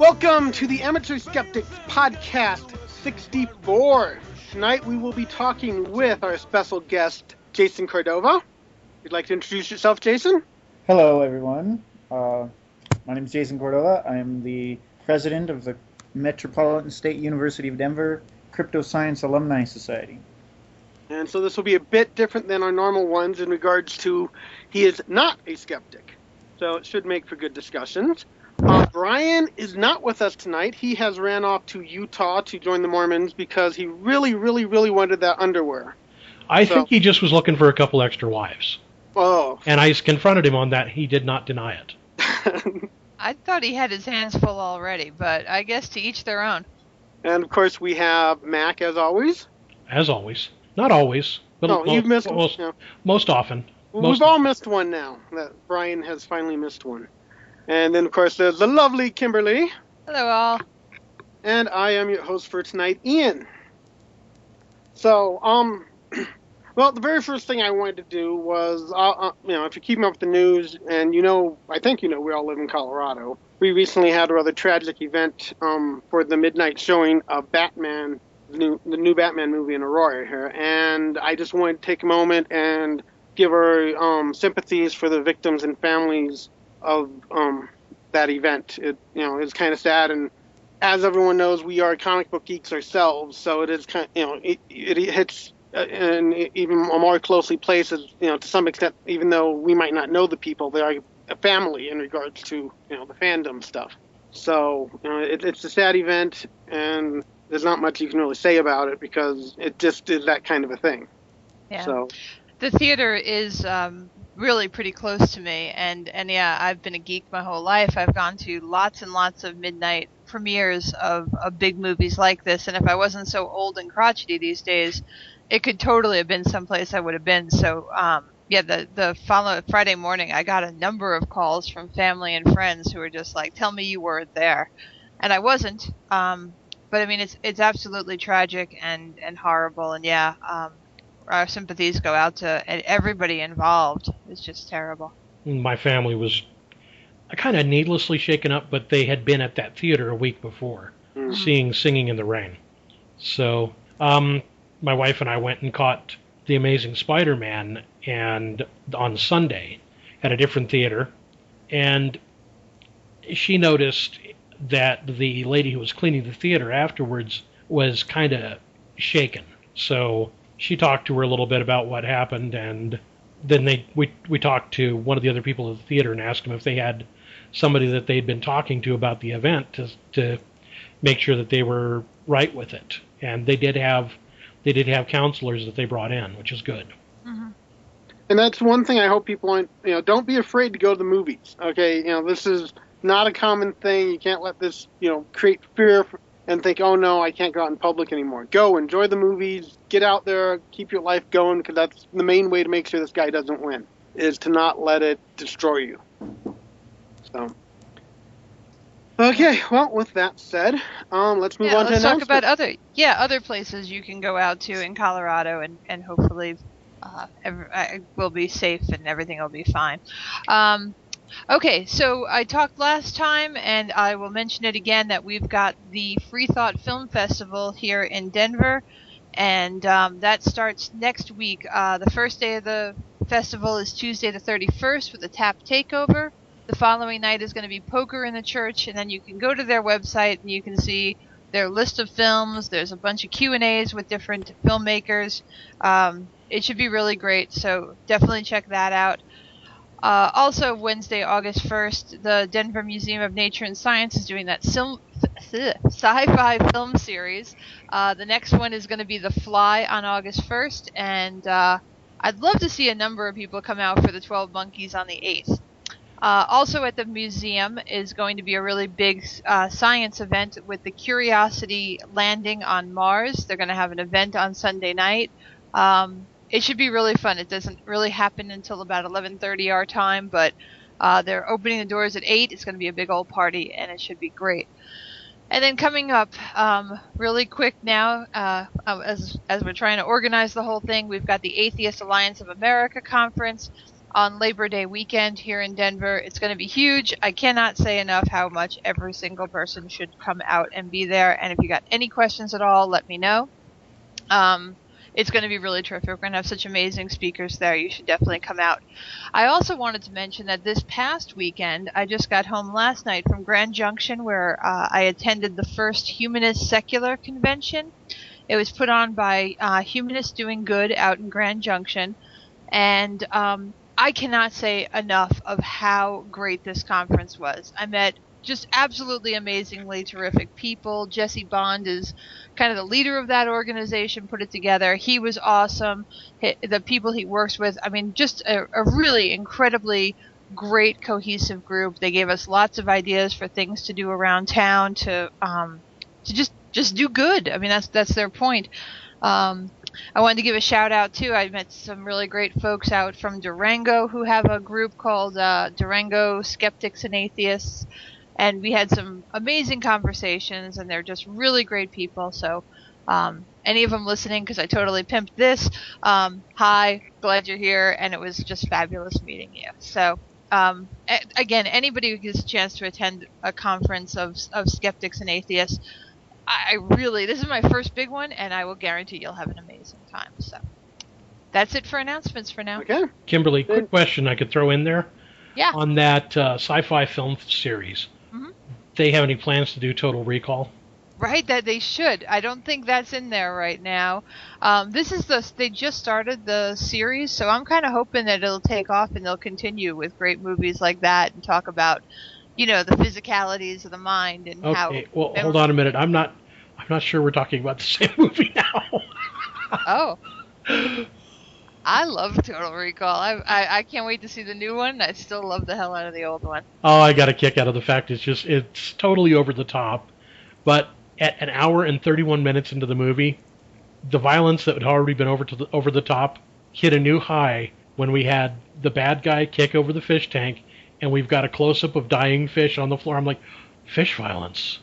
Welcome to the Amateur Skeptics Podcast 64. Tonight we will be talking with our special guest, Jason Cordova. You'd like to introduce yourself, Jason? Hello, everyone. My name is Jason Cordova. I am the president of the Metropolitan State University of Denver Crypto Science Alumni Society. And so this will be a bit different than our normal ones in regards to he is not a skeptic. So it should make for good discussions. Brian is not with us tonight. He has ran off to Utah to join the Mormons because he really wanted that underwear. I think he just was looking for a couple extra wives. Oh. And I confronted him on that. He did not deny it. I thought he had his hands full already, but I guess to each their own. And, of course, we have Mac, as always. As always. Not always. But no, you've missed one. Most often. We've all missed one now. That Brian has finally missed one. And then, of course, there's the lovely Kimberly. Hello, all. And I am your host for tonight, Ian. So, well, the very first thing I wanted to do was, if you're keeping up with the news, and I think we all live in Colorado. We recently had a rather tragic event for the midnight showing of Batman, the new Batman movie in Aurora here, and I just wanted to take a moment and give our sympathies for the victims and families of that event. It's kind of sad, and as everyone knows, we are comic book geeks ourselves, so it is kind of, it hits and even more closely places, to some extent, even though we might not know the people, they are a family in regards to, the fandom stuff. So, it's a sad event, and there's not much you can really say about it because it just is that kind of a thing. Yeah. So, the theater is really pretty close to me, and yeah, I've been a geek my whole life. I've gone to lots and lots of midnight premieres of big movies like this, and if I wasn't so old and crotchety these days, it could totally have been someplace I would have been. So, the following Friday morning, I got a number of calls from family and friends who were just like, "Tell me you weren't there," and I wasn't. But I mean, it's absolutely tragic and horrible, and our sympathies go out to everybody involved. It's just terrible. My family was kind of needlessly shaken up, but they had been at that theater a week before, seeing Singing in the Rain. So, my wife and I went and caught The Amazing Spider-Man and on Sunday at a different theater, and she noticed that the lady who was cleaning the theater afterwards was kind of shaken. So she talked to her a little bit about what happened, and then we talked to one of the other people at the theater and asked them if they had somebody that they'd been talking to about the event to make sure that they were right with it. And they did have counselors that they brought in, which is good. Mm-hmm. And that's one thing I hope people aren't, don't be afraid to go to the movies. Okay, this is not a common thing. You can't let this, create fear and think, oh no, I can't go out in public anymore. Go, enjoy the movies, get out there, keep your life going, because that's the main way to make sure this guy doesn't win, is to not let it destroy you. So, okay, well, with that said, let's move on to let's talk about other places you can go out to in Colorado, and hopefully we'll be safe and everything will be fine. Okay, so I talked last time, and I will mention it again, that we've got the Free Thought Film Festival here in Denver, and that starts next week. The first day of the festival is Tuesday the 31st with a tap takeover. The following night is going to be poker in the church, and then you can go to their website and you can see their list of films. There's a bunch of Q&As with different filmmakers. It should be really great, so definitely check that out. Also, Wednesday, August 1st, the Denver Museum of Nature and Science is doing that sci-fi film series. The next one is going to be The Fly on August 1st, and I'd love to see a number of people come out for the 12 Monkeys on the 8th. Also at the museum is going to be a really big science event with the Curiosity landing on Mars. They're going to have an event on Sunday night. It should be really fun. It doesn't really happen until about 11:30 our time, but they're opening the doors at 8. It's going to be a big old party, and it should be great. And then coming up really quick now, as we're trying to organize the whole thing, we've got the Atheist Alliance of America Conference. on Labor Day weekend here in Denver. It's going to be huge. I cannot say enough how much every single person should come out and be there. And if you got any questions at all, let me know. It's going to be really terrific. We're going to have such amazing speakers there. You should definitely come out. I also wanted to mention that this past weekend, I just got home last night from Grand Junction, where I attended the first Humanist Secular Convention. It was put on by Humanists Doing Good out in Grand Junction. And I cannot say enough of how great this conference was. I met just absolutely amazingly terrific people. Jesse Bond is kind of the leader of that organization, put it together. He was awesome. The people he works with, I mean, just a really incredibly great cohesive group. They gave us lots of ideas for things to do around town to just do good. I mean, that's their point. I wanted to give a shout out too. I met some really great folks out from Durango who have a group called Durango Skeptics and Atheists. And we had some amazing conversations, and they're just really great people. So any of them listening, because I totally pimped this, hi, glad you're here, and it was just fabulous meeting you. So again, anybody who gets a chance to attend a conference of skeptics and atheists, this is my first big one, and I will guarantee you'll have an amazing time. So that's it for announcements for now. Okay. Kimberly, quick question I could throw in there. Yeah. On that sci-fi film series, they have any plans to do Total Recall? Right, that they should. I don't think that's in there right now. They just started the series, so I'm kind of hoping that it'll take off and they'll continue with great movies like that and talk about, the physicalities of the mind and how. Okay, well, hold on a minute. I'm not sure we're talking about the same movie now. Oh. I love Total Recall. I can't wait to see the new one. I still love the hell out of the old one. Oh, I got a kick out of the fact it's totally over the top. But at an hour and 31 minutes into the movie, the violence that had already been over the top hit a new high when we had the bad guy kick over the fish tank, and we've got a close-up of dying fish on the floor. I'm like, fish violence.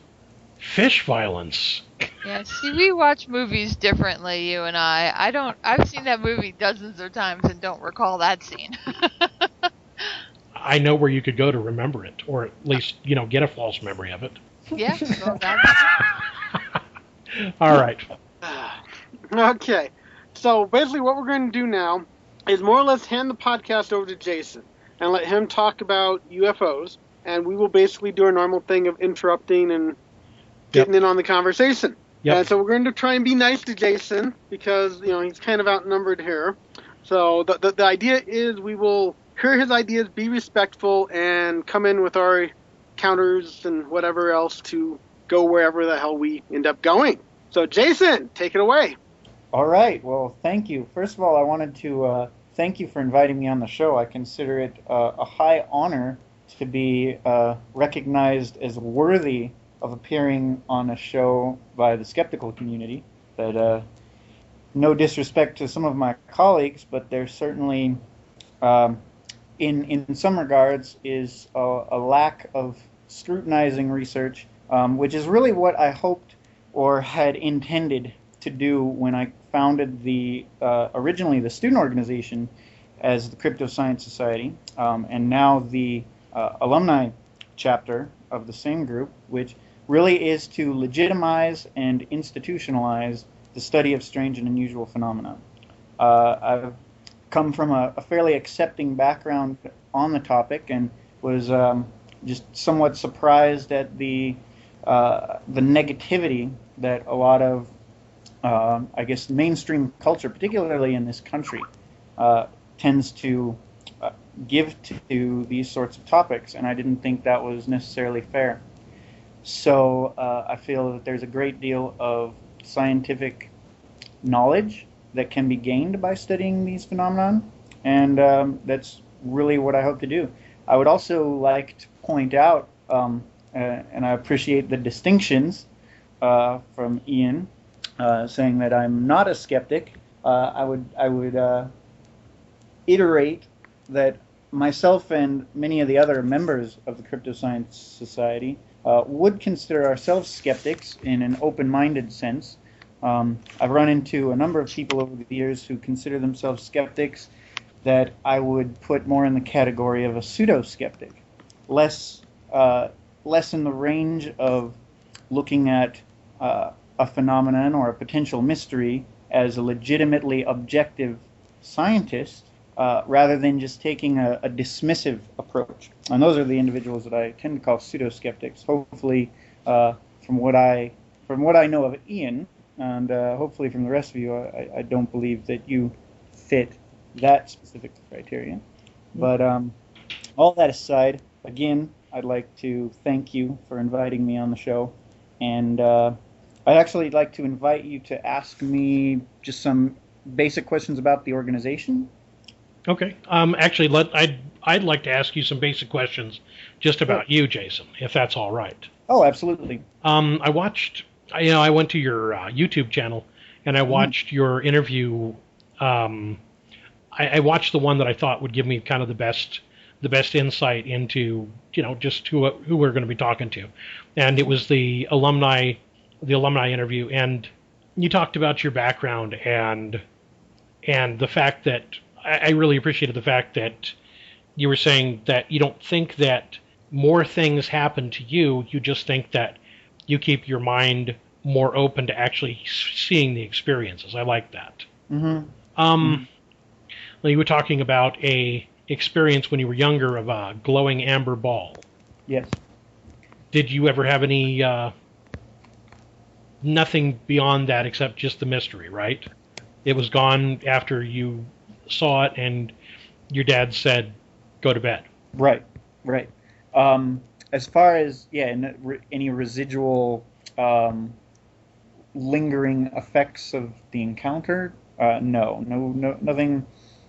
Fish violence. Yeah, see, we watch movies differently, you and I. I've seen that movie dozens of times and don't recall that scene. I know where you could go to remember it, or at least, get a false memory of it. Yeah. Well, All right. Okay. So basically what we're going to do now is more or less hand the podcast over to Jason and let him talk about UFOs, and we will basically do our normal thing of interrupting and getting in on the conversation. Yep. And so we're going to try and be nice to Jason because, he's kind of outnumbered here. So the idea is we will hear his ideas, be respectful, and come in with our counters and whatever else to go wherever the hell we end up going. So Jason, take it away. All right. Well, thank you. First of all, I wanted to thank you for inviting me on the show. I consider it a high honor to be recognized as worthy of appearing on a show by the skeptical community. That no disrespect to some of my colleagues, but there's certainly, in some regards, is a lack of scrutinizing research, which is really what I hoped or had intended to do when I founded originally the student organization as the Crypto Science Society, and now the alumni chapter of the same group, which really is to legitimize and institutionalize the study of strange and unusual phenomena. I've come from a fairly accepting background on the topic and was just somewhat surprised at the negativity that a lot of, mainstream culture, particularly in this country, tends to give to these sorts of topics, and I didn't think that was necessarily fair. So I feel that there's a great deal of scientific knowledge that can be gained by studying these phenomena, and that's really what I hope to do. I would also like to point out, and I appreciate the distinctions from Ian, saying that I'm not a skeptic. I would iterate that myself and many of the other members of the Crypto Science Society would consider ourselves skeptics in an open-minded sense. I've run into a number of people over the years who consider themselves skeptics that I would put more in the category of a pseudo-skeptic, less in the range of looking at a phenomenon or a potential mystery as a legitimately objective scientist, rather than just taking a dismissive approach. And those are the individuals that I tend to call pseudo-skeptics. Hopefully, from what I know of Ian, and hopefully from the rest of you, I don't believe that you fit that specific criterion. But all that aside, again, I'd like to thank you for inviting me on the show, and I'd actually like to invite you to ask me just some basic questions about the organization. Okay. Actually, I'd like to ask you some basic questions just about you, Jason, if that's all right. Oh, absolutely. I watched. I went to your YouTube channel and I watched your interview. I watched the one that I thought would give me kind of the best insight into just who we're going to be talking to, and it was the alumni interview, and you talked about your background and the fact that I really appreciated the fact that you were saying that you don't think that more things happen to you. You just think that you keep your mind more open to actually seeing the experiences. I like that. Mm-hmm. You were talking about a experience when you were younger of a glowing amber ball. Yes. Did you ever have any nothing beyond that except just the mystery, right? It was gone after you saw it and your dad said, go to bed. Right. As far as, any residual lingering effects of the encounter, no, nothing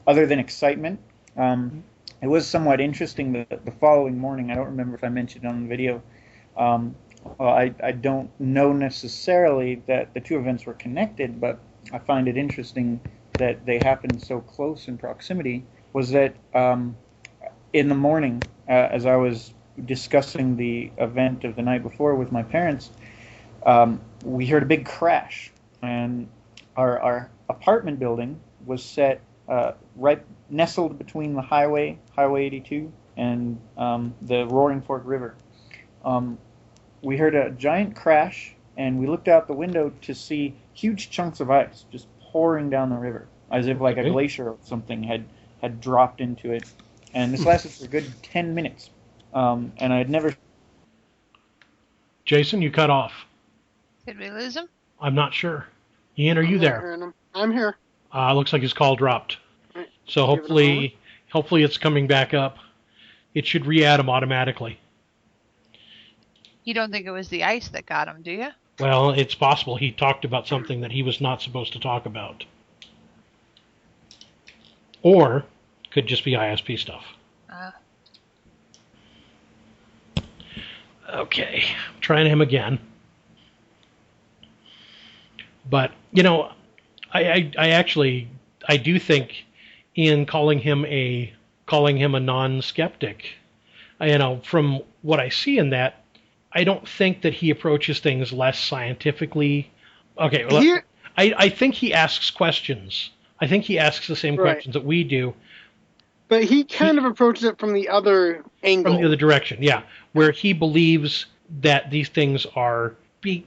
other than excitement. It was somewhat interesting that the following morning, I don't remember if I mentioned it on the video, I don't know necessarily that the two events were connected, but I find it interesting that they happened so close in proximity, was that in the morning, as I was discussing the event of the night before with my parents, we heard a big crash, and our apartment building was set right nestled between the Highway 82, and the Roaring Fork River. We heard a giant crash, and we looked out the window to see huge chunks of ice just pouring down the river, as if like a glacier or something had dropped into it. And this lasted for a good 10 minutes. And I had never... Jason, you cut off. Did we lose him? I'm not sure. Ian, are you there? I'm here. Looks like his call dropped. Right. So hopefully it's coming back up. It should re-add him automatically. You don't think it was the ice that got him, do you? Well, it's possible he talked about something that he was not supposed to talk about. Or could just be ISP stuff. Okay, trying him again. But, I do think in calling him a non-skeptic, from what I see in that, I don't think that he approaches things less scientifically. Okay, well, I think he asks questions. I think he asks the same questions that we do. But he kind of approaches it from the other angle. From the other direction, yeah. Where he believes that these things are...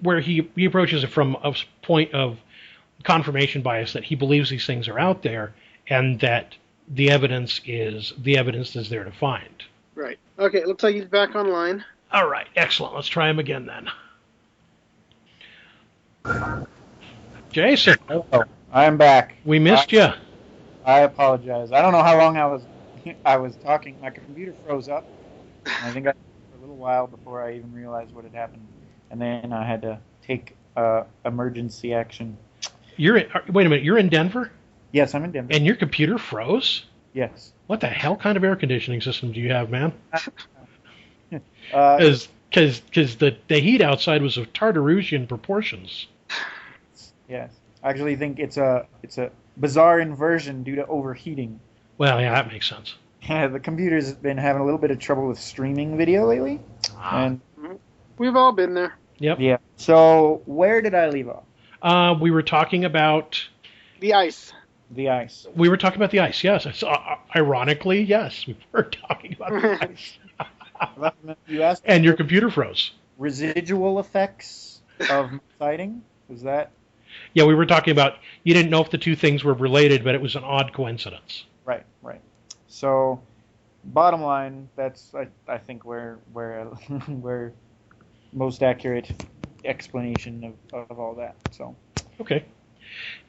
Where he approaches it from a point of confirmation bias, that he believes these things are out there and that the evidence is there to find. Right. Okay, it looks like he's back online. All right, excellent. Let's try him again then. Jason. Hello. I'm back. We missed you. I apologize. I don't know how long I was talking. My computer froze up. And I think I for a little while before I even realized what had happened. And then I had to take emergency action. Wait a minute. You're in Denver? Yes, I'm in Denver. And your computer froze? Yes. What the hell kind of air conditioning system do you have, man? Because the heat outside was of Tartarusian proportions. Yes, I actually think it's a bizarre inversion due to overheating. Well, yeah, that makes sense. The computer's been having a little bit of trouble with streaming video lately, and we've all been there. Yep. Yeah. So where did I leave off? We were talking about the ice. The ice. We were talking about the ice, yes. Ironically, yes, we were talking about the ice. You asked And your computer froze. Residual effects of sighting? Is that? Yeah, we were talking about, you didn't know if the two things were related, but it was an odd coincidence. Right. So, bottom line, that's I think where where most accurate explanation of all that. So. Okay.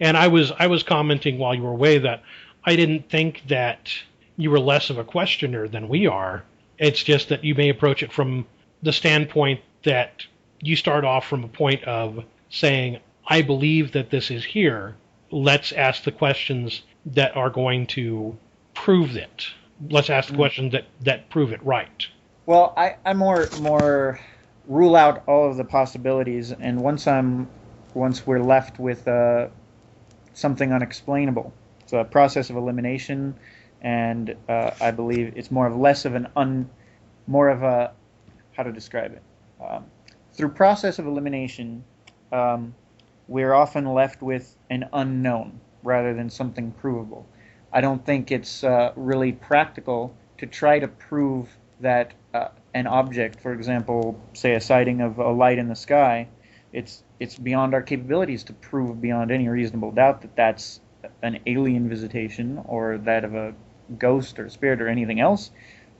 And I was commenting while you were away that I didn't think that you were less of a questioner than we are. It's just that you may approach it from the standpoint that you start off from a point of saying, I believe that this is here. Let's ask the questions that are going to prove it. Let's ask the questions that prove it right. Well, I more rule out all of the possibilities, and once we're left with something unexplainable, it's a process of elimination, and I believe it's more of a how to describe it. Through process of elimination, we're often left with an unknown rather than something provable. I don't think it's really practical to try to prove that an object, for example, say a sighting of a light in the sky, it's beyond our capabilities to prove beyond any reasonable doubt that that's an alien visitation or that of a ghost or spirit or anything else.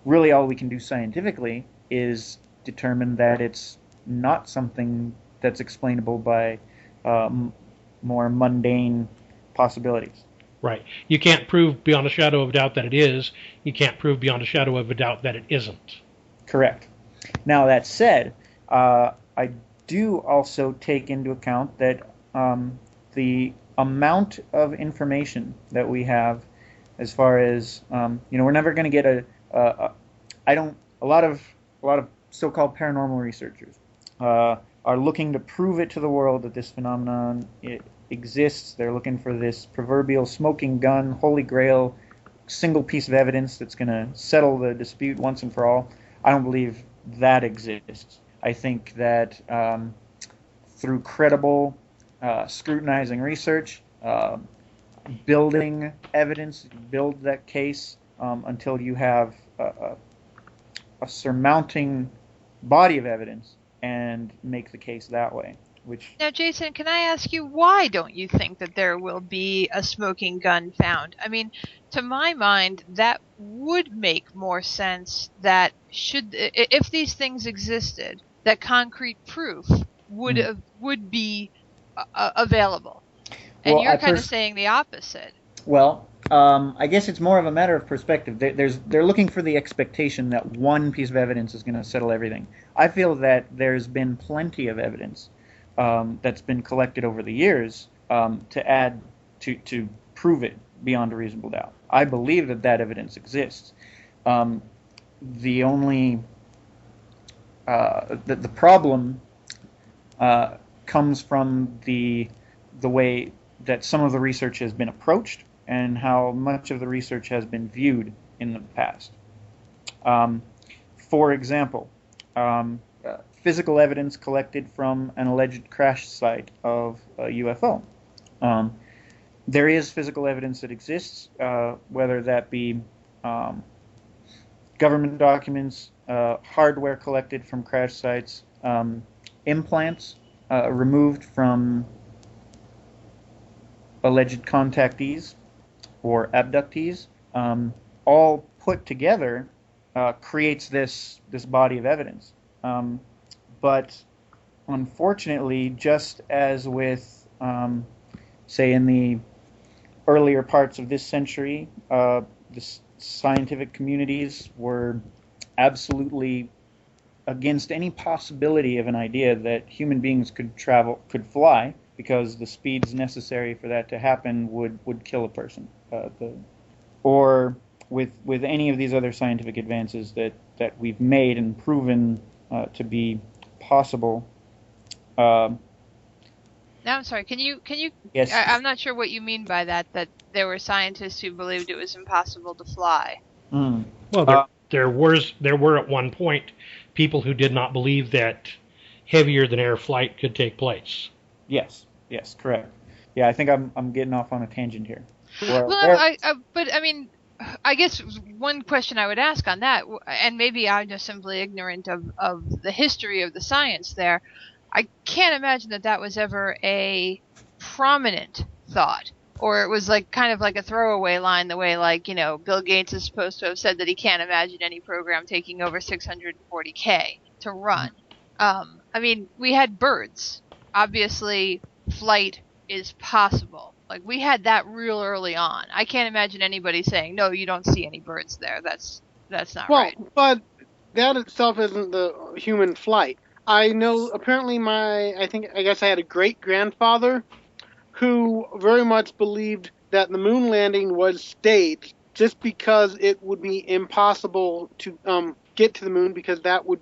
Really, all we can do scientifically is determine that it's not something that's explainable by more mundane possibilities. Right. You can't prove beyond a shadow of a doubt that it is. You can't prove beyond a shadow of a doubt that it isn't. Correct. Now, that said, I do also take into account that the amount of information that we have, as far as we're never going to get a lot of so-called paranormal researchers are looking to prove it to the world that this phenomenon exists. They're looking for this proverbial smoking gun, holy grail, single piece of evidence that's going to settle the dispute once and for all. I don't believe that exists. I think that through credible, scrutinizing research, building evidence, build that case until you have a surmounting body of evidence and make the case that way. Now, Jason, can I ask you, why don't you think that there will be a smoking gun found? I mean, to my mind, that would make more sense that if these things existed, that concrete proof would be available. And you're kind of saying the opposite. Well, I guess it's more of a matter of perspective. They're looking for the expectation that one piece of evidence is going to settle everything. I feel that there's been plenty of evidence that's been collected over the years to add to prove it beyond a reasonable doubt. I believe that evidence exists. The only the problem comes from the way that some of the research has been approached and how much of the research has been viewed in the past. For example, physical evidence collected from an alleged crash site of a UFO. There is physical evidence that exists, whether that be government documents, hardware collected from crash sites, implants removed from alleged contactees or abductees, all put together creates this body of evidence. But unfortunately, just as with, say, in the earlier parts of this century, the scientific communities were absolutely against any possibility of an idea that human beings could fly, because the speeds necessary for that to happen would kill a person. Or with any of these other scientific advances that we've made and proven to be possible. Now, I'm sorry. Can you? Yes. I'm not sure what you mean by that. That there were scientists who believed it was impossible to fly. Well, there were at one point people who did not believe that heavier than air flight could take place. Yes, correct. Yeah, I think I'm getting off on a tangent here. Or Well, but I mean, I guess one question I would ask on that, and maybe I'm just simply ignorant of the history of the science there, I can't imagine that was ever a prominent thought. Or it was like kind of like a throwaway line, the way like, Bill Gates is supposed to have said that he can't imagine any program taking over 640K to run. I mean, we had birds. Obviously, flight is possible. Like, we had that real early on. I can't imagine anybody saying, no, you don't see any birds there. That's not right. Well, but that itself isn't the human flight. I know, apparently I guess I had a great-grandfather who very much believed that the moon landing was staged just because it would be impossible to get to the moon, because that would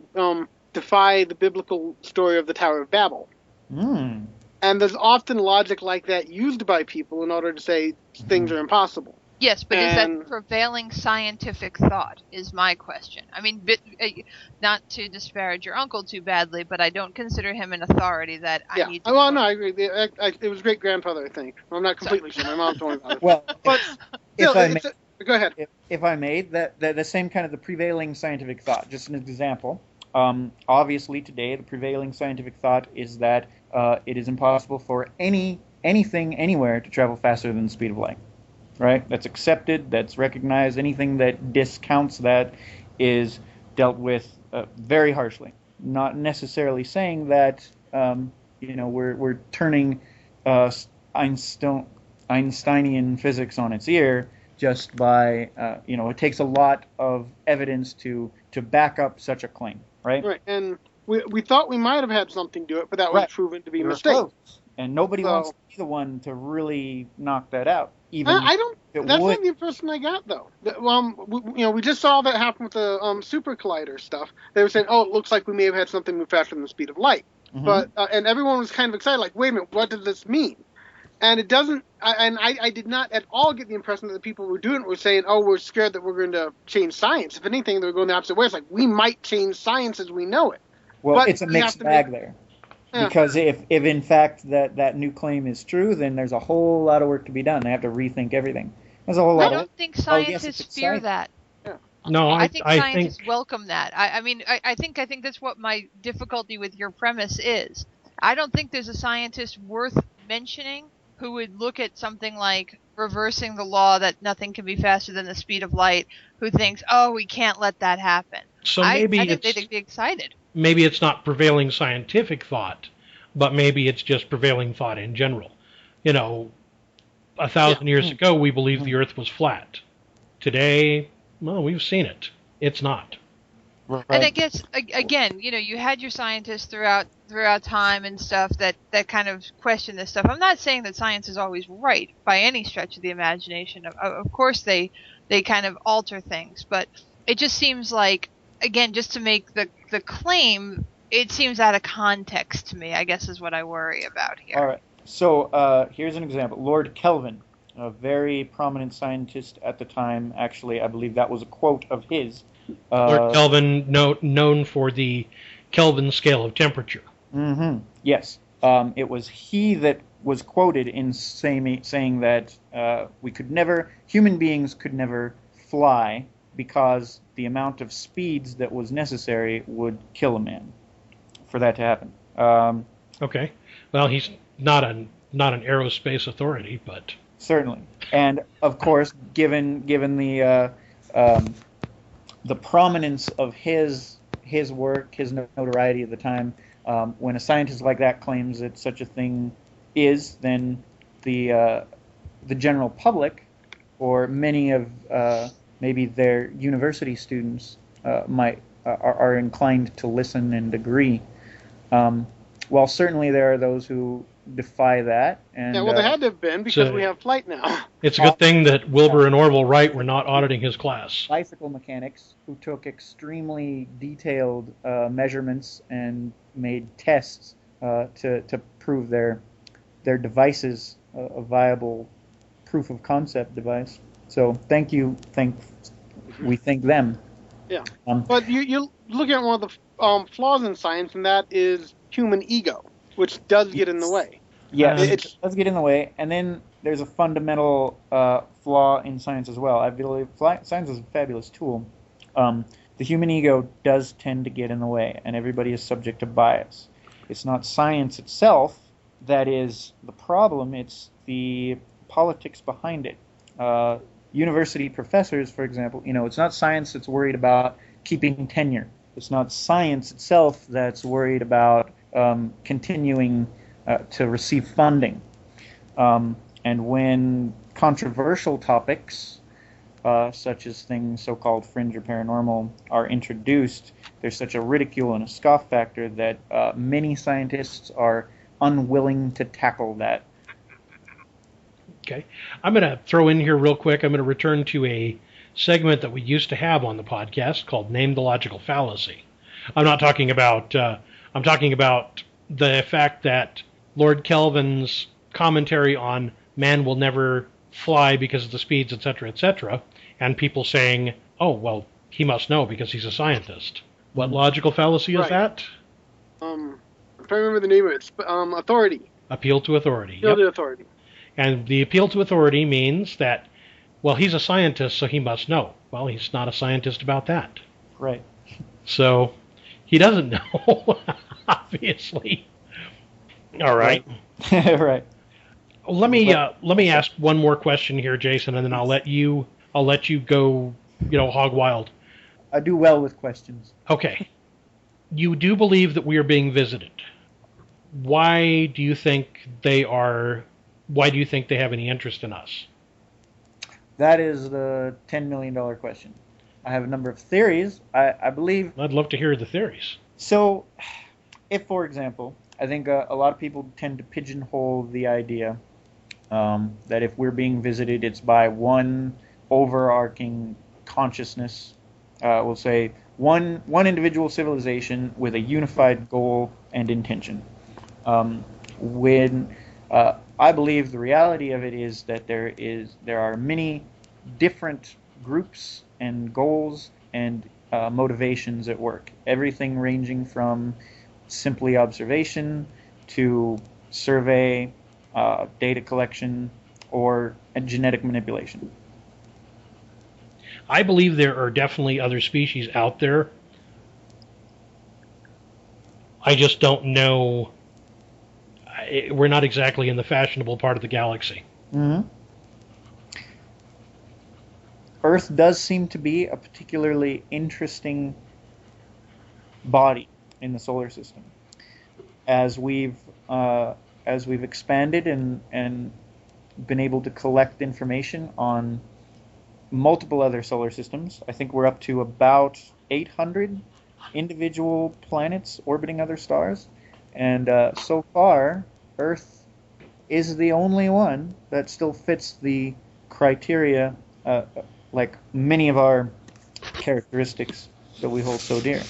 defy the biblical story of the Tower of Babel. Mm. And there's often logic like that used by people in order to say things are impossible. Yes, but is that prevailing scientific thought, is my question. I mean, not to disparage your uncle too badly, but I don't consider him an authority that I need to... Well, no, I agree. It was great-grandfather, I think. I'm not completely sure. My mom told me about it. Well, but still, go ahead. If I may, the same kind of the prevailing scientific thought, just an example. Obviously, today, the prevailing scientific thought is that it is impossible for anything, anywhere, to travel faster than the speed of light. Right? That's accepted, that's recognized. Anything that discounts that is dealt with very harshly. Not necessarily saying that we're turning Einsteinian physics on its ear just by it takes a lot of evidence to back up such a claim, right? Right, and we thought we might have had something to it, but that was proven to be a mistake. Close. And nobody wants to be the one to really knock that out. I don't. That's not the impression I got, though. We just saw that happen with the super collider stuff. They were saying, "Oh, it looks like we may have had something move faster than the speed of light." Mm-hmm. But and everyone was kind of excited, like, "Wait a minute, what does this mean?" And it doesn't. I did not at all get the impression that the people who were doing it were saying, "Oh, we're scared that we're going to change science." If anything, they were going the opposite way. It's like we might change science as we know it. Well, but it's a mixed bag there. Yeah. Because if in fact that new claim is true, then there's a whole lot of work to be done. They have to rethink everything. There's a whole lot. I don't think scientists fear that. Yeah. No, I think scientists welcome that. I think that's what my difficulty with your premise is. I don't think there's a scientist worth mentioning who would look at something like reversing the law that nothing can be faster than the speed of light, who thinks, oh, we can't let that happen. So maybe I think they'd be excited. Maybe it's not prevailing scientific thought, but maybe it's just prevailing thought in general. 1,000 years ago, we believed the Earth was flat. Today, well, we've seen it. It's not. Right. And I guess, again, you had your scientists throughout time and stuff that kind of question this stuff. I'm not saying that science is always right by any stretch of the imagination. Of course, they kind of alter things, but it just seems like, again, just to make the claim, it seems out of context to me, I guess, is what I worry about here. All right. So here's an example. Lord Kelvin, a very prominent scientist at the time. Actually, I believe that was a quote of his. Lord Kelvin, known for the Kelvin scale of temperature. Mm-hmm. Yes. It was he that was quoted in saying that human beings could never fly because the amount of speeds that was necessary would kill a man for that to happen. Okay. Well, he's not an aerospace authority, but certainly. And of course, given the prominence of his work, his notoriety at the time, when a scientist like that claims that such a thing is, then the general public, or many of maybe their university students are inclined to listen and agree. While certainly there are those who defy that. And, they had to have been, because we have flight now. It's a good thing that Wilbur and Orville Wright were not auditing his class. Bicycle mechanics who took extremely detailed measurements and made tests to prove their devices a viable proof of concept device. So we thank them. Yeah, but you look at one of the flaws in science, and that is human ego, which does get in the way. Yeah, it does get in the way. And then there's a fundamental flaw in science as well. I believe science is a fabulous tool. The human ego does tend to get in the way, and everybody is subject to bias. It's not science itself that is the problem, it's the politics behind it. University professors, for example, it's not science that's worried about keeping tenure. It's not science itself that's worried about continuing to receive funding. And when controversial topics, such as things so-called fringe or paranormal, are introduced, there's such a ridicule and a scoff factor that many scientists are unwilling to tackle that. Okay. I'm going to throw in here real quick. I'm going to return to a segment that we used to have on the podcast called Name the Logical Fallacy. I'm not talking about, I'm talking about the fact that Lord Kelvin's commentary on man will never fly because of the speeds, etc., and people saying, oh, well, he must know because he's a scientist. What logical fallacy is that? I'm trying to remember the name of it. Authority. Appeal to authority. Appeal to authority. And the appeal to authority means that, well, he's a scientist, so he must know. Well, he's not a scientist about that. Right. So he doesn't know, obviously. All right. Right. Let me ask one more question here, Jason, and then I'll let you go, hog wild. I do well with questions. Okay. You do believe that we are being visited. Why do you think they have any interest in us? That is the $10 million question. I have a number of theories. I believe... I'd love to hear the theories. So, if, for example, I think a lot of people tend to pigeonhole the idea that if we're being visited, it's by one overarching consciousness, we'll say one individual civilization with a unified goal and intention. When I believe the reality of it is that there are many different groups and goals and motivations at work. Everything ranging from simply observation to survey, data collection, or genetic manipulation. I believe there are definitely other species out there. I just don't know. We're not exactly in the fashionable part of the galaxy. Mm-hmm. Earth does seem to be a particularly interesting body in the solar system. As we've expanded and been able to collect information on multiple other solar systems, I think we're up to about 800 individual planets orbiting other stars, and so far, Earth is the only one that still fits the criteria, like many of our characteristics that we hold so dear.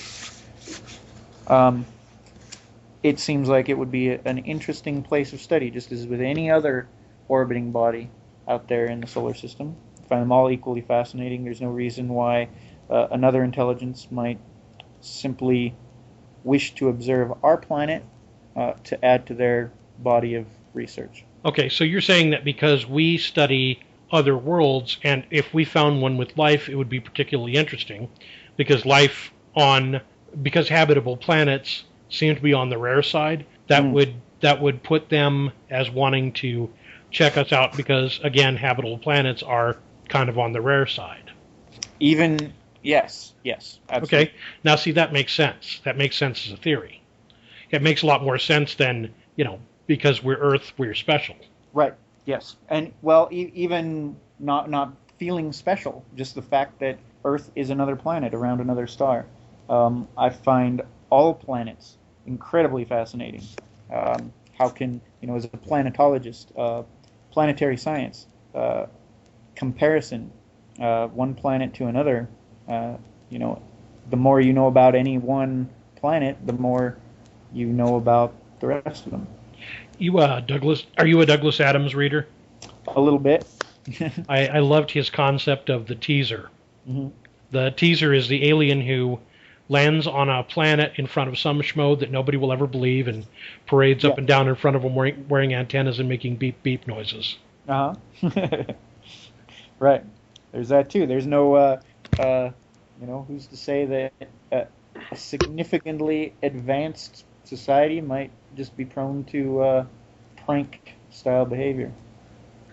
It seems like it would be an interesting place of study, just as with any other orbiting body out there in the solar system. I find them all equally fascinating. There's no reason why another intelligence might simply wish to observe our planet to add to their body of research. Okay, so you're saying that because we study other worlds, and if we found one with life, it would be particularly interesting, because because habitable planets seem to be on the rare side. That would put them as wanting to check us out, because again, habitable planets are kind of on the rare side. Yes, absolutely. Okay, now see, that makes sense. That makes sense as a theory. It makes a lot more sense than, because we're Earth, we're special. Right. Yes, and well, even not feeling special, just the fact that Earth is another planet around another star. I find all planets incredibly fascinating. How can, as a planetologist, planetary science, comparison, one planet to another, the more you know about any one planet, the more you know about the rest of them. Are you a Douglas Adams reader? A little bit. I loved his concept of the teaser. Mm-hmm. The teaser is the alien who lands on a planet in front of some schmo that nobody will ever believe and parades up and down in front of them wearing antennas and making beep beep noises. Uh-huh. Right. There's that too. There's no, who's to say that a significantly advanced society might just be prone to prank-style behavior.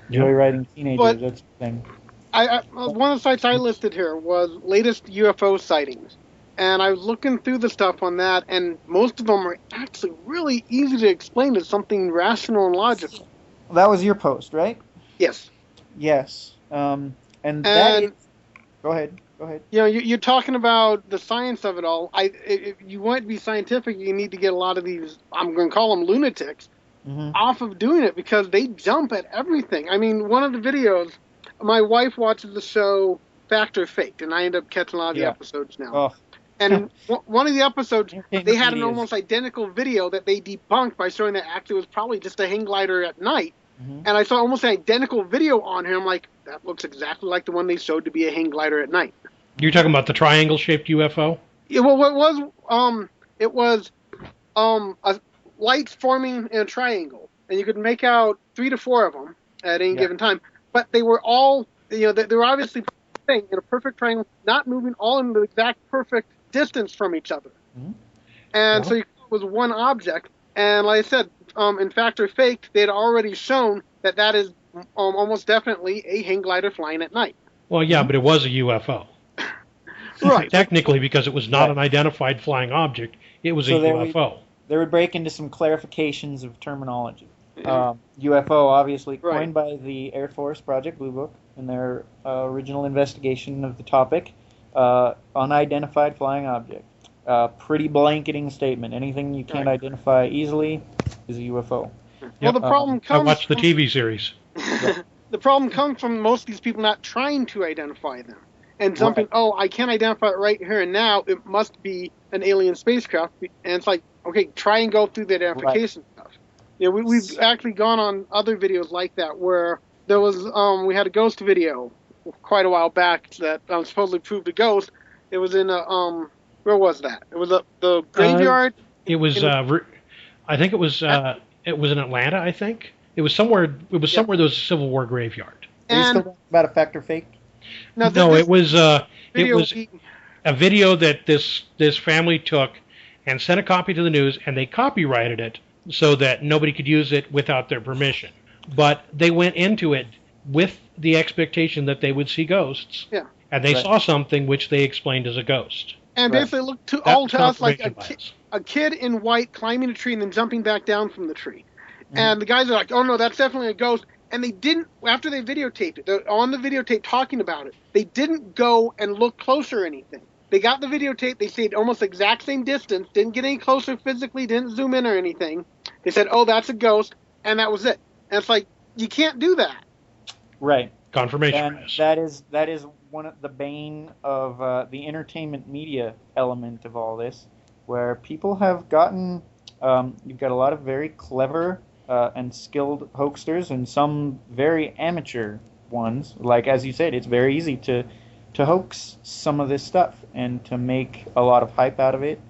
Yep. Joyriding teenagers, But- that's the thing. One of the sites I listed here was latest UFO sightings. And I was looking through the stuff on that, and most of them are actually really easy to explain as something rational and logical. That was your post, right? Yes. Yes. And that is... Go ahead. You know, you're talking about the science of it all. If you want to be scientific, you need to get a lot of these, I'm going to call them lunatics, off of doing it, because they jump at everything. I mean, one of the videos, my wife watches the show Fact or Faked, and I end up catching a lot of the episodes now. Oh. And in one of the episodes, they had an Medias. almost identical video that they debunked by showing that actually it was probably just a hang glider at night. And I saw almost an identical video on here. I'm like, that looks exactly like the one they showed to be a hang glider at night. You're talking about the triangle-shaped UFO? Yeah, well, it was lights forming in a triangle, and you could make out 3 to 4 of them at any given time. But they were all, they were obviously in a perfect triangle, not moving all in the exact perfect distance from each other. And so it was one object. And like I said, in Fact or Faked, they had already shown that is almost definitely a hang glider flying at night. Well, yeah, but it was a UFO. Right. Technically, because it was not an identified flying object, it was a UFO. There would break into some clarifications of terminology. UFO, obviously, coined by the Air Force Project Blue Book in their original investigation of the topic. Unidentified flying object. Pretty blanketing statement. Anything you can't identify easily is a UFO. Well, the problem comes. I watched the TV series. The problem comes from most of these people not trying to identify them and jumping. Oh, I can't identify it right here and now. It must be an alien spacecraft. And it's like, okay, try and go through the identification stuff. Yeah, we've actually gone on other videos like that where there was we had a ghost video quite a while back that supposedly proved a ghost. It was in a where was that? It was the graveyard. It was I think it was in Atlanta. I think it was somewhere. It was somewhere there was a Civil War graveyard. Are you still talking about a Fact or Fake? No, it was a video that this family took and sent a copy to the news, and they copyrighted it so that nobody could use it without their permission. But they went into it with the expectation that they would see ghosts. Yeah. And they saw something which they explained as a ghost. And basically looked to us like a kid in white climbing a tree and then jumping back down from the tree. And the guys are like, oh no, that's definitely a ghost. And they didn't, after they videotaped it, they're on the videotape talking about it, they didn't go and look closer or anything. They got the videotape, they stayed almost the exact same distance, didn't get any closer physically, didn't zoom in or anything. They said, oh, that's a ghost, and that was it. And it's like, you can't do that. Right. Confirmation. And that is one of the bane of the entertainment media element of all this, where people have gotten, you've got a lot of very clever and skilled hoaxsters and some very amateur ones. Like, as you said, it's very easy to hoax some of this stuff and to make a lot of hype out of it.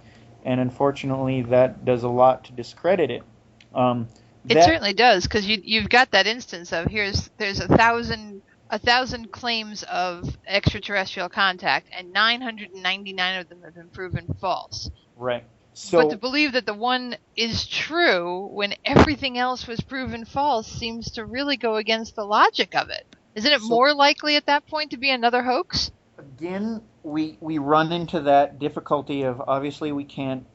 And unfortunately, that does a lot to discredit it. It certainly does, because you've got that instance of there's 1,000 claims of extraterrestrial contact, and 999 of them have been proven false. Right. So, but to believe that the one is true when everything else was proven false seems to really go against the logic of it. Isn't it more likely at that point to be another hoax? Again, we run into that difficulty of, obviously we can't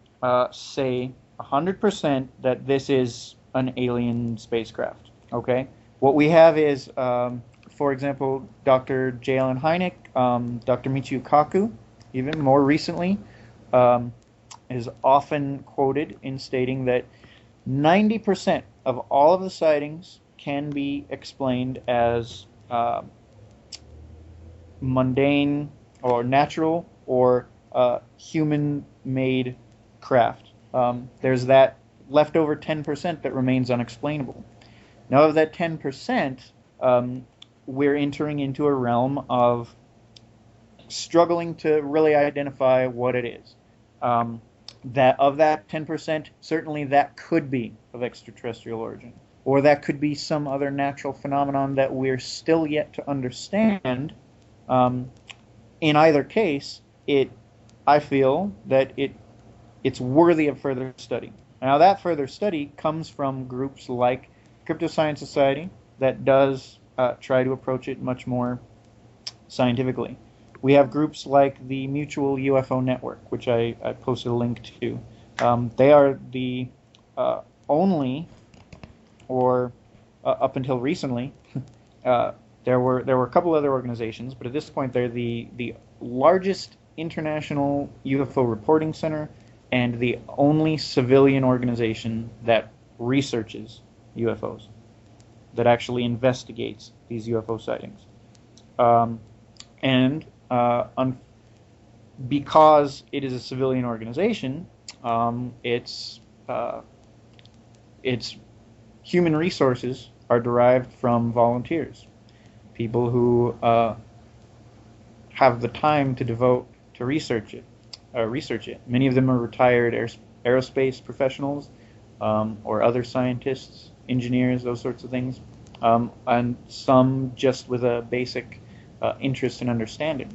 say 100% that this is an alien spacecraft, okay? What we have is, for example, Dr. J. Allen Hynek, Dr. Michio Kaku, even more recently, is often quoted in stating that 90% of all of the sightings can be explained as mundane or natural or human-made craft. There's that leftover 10% that remains unexplainable. Now, of that 10%, we're entering into a realm of struggling to really identify what it is. That of that 10%, certainly that could be of extraterrestrial origin. or that could be some other natural phenomenon that we're still yet to understand. In either case, I feel that it's worthy of further study. Now, that further study comes from groups like Crypto Science Society that does try to approach it much more scientifically. We have groups like the Mutual UFO Network, which I posted a link to. They are the only, or up until recently, there were a couple other organizations, but at this point they're the largest international UFO reporting center and the only civilian organization that researches UFOs, that actually investigates these UFO sightings. Because it is a civilian organization, its human resources are derived from volunteers, people who have the time to devote to research it. Many of them are retired aerospace professionals, or other scientists, engineers, those sorts of things, and some just with a basic interest and understanding.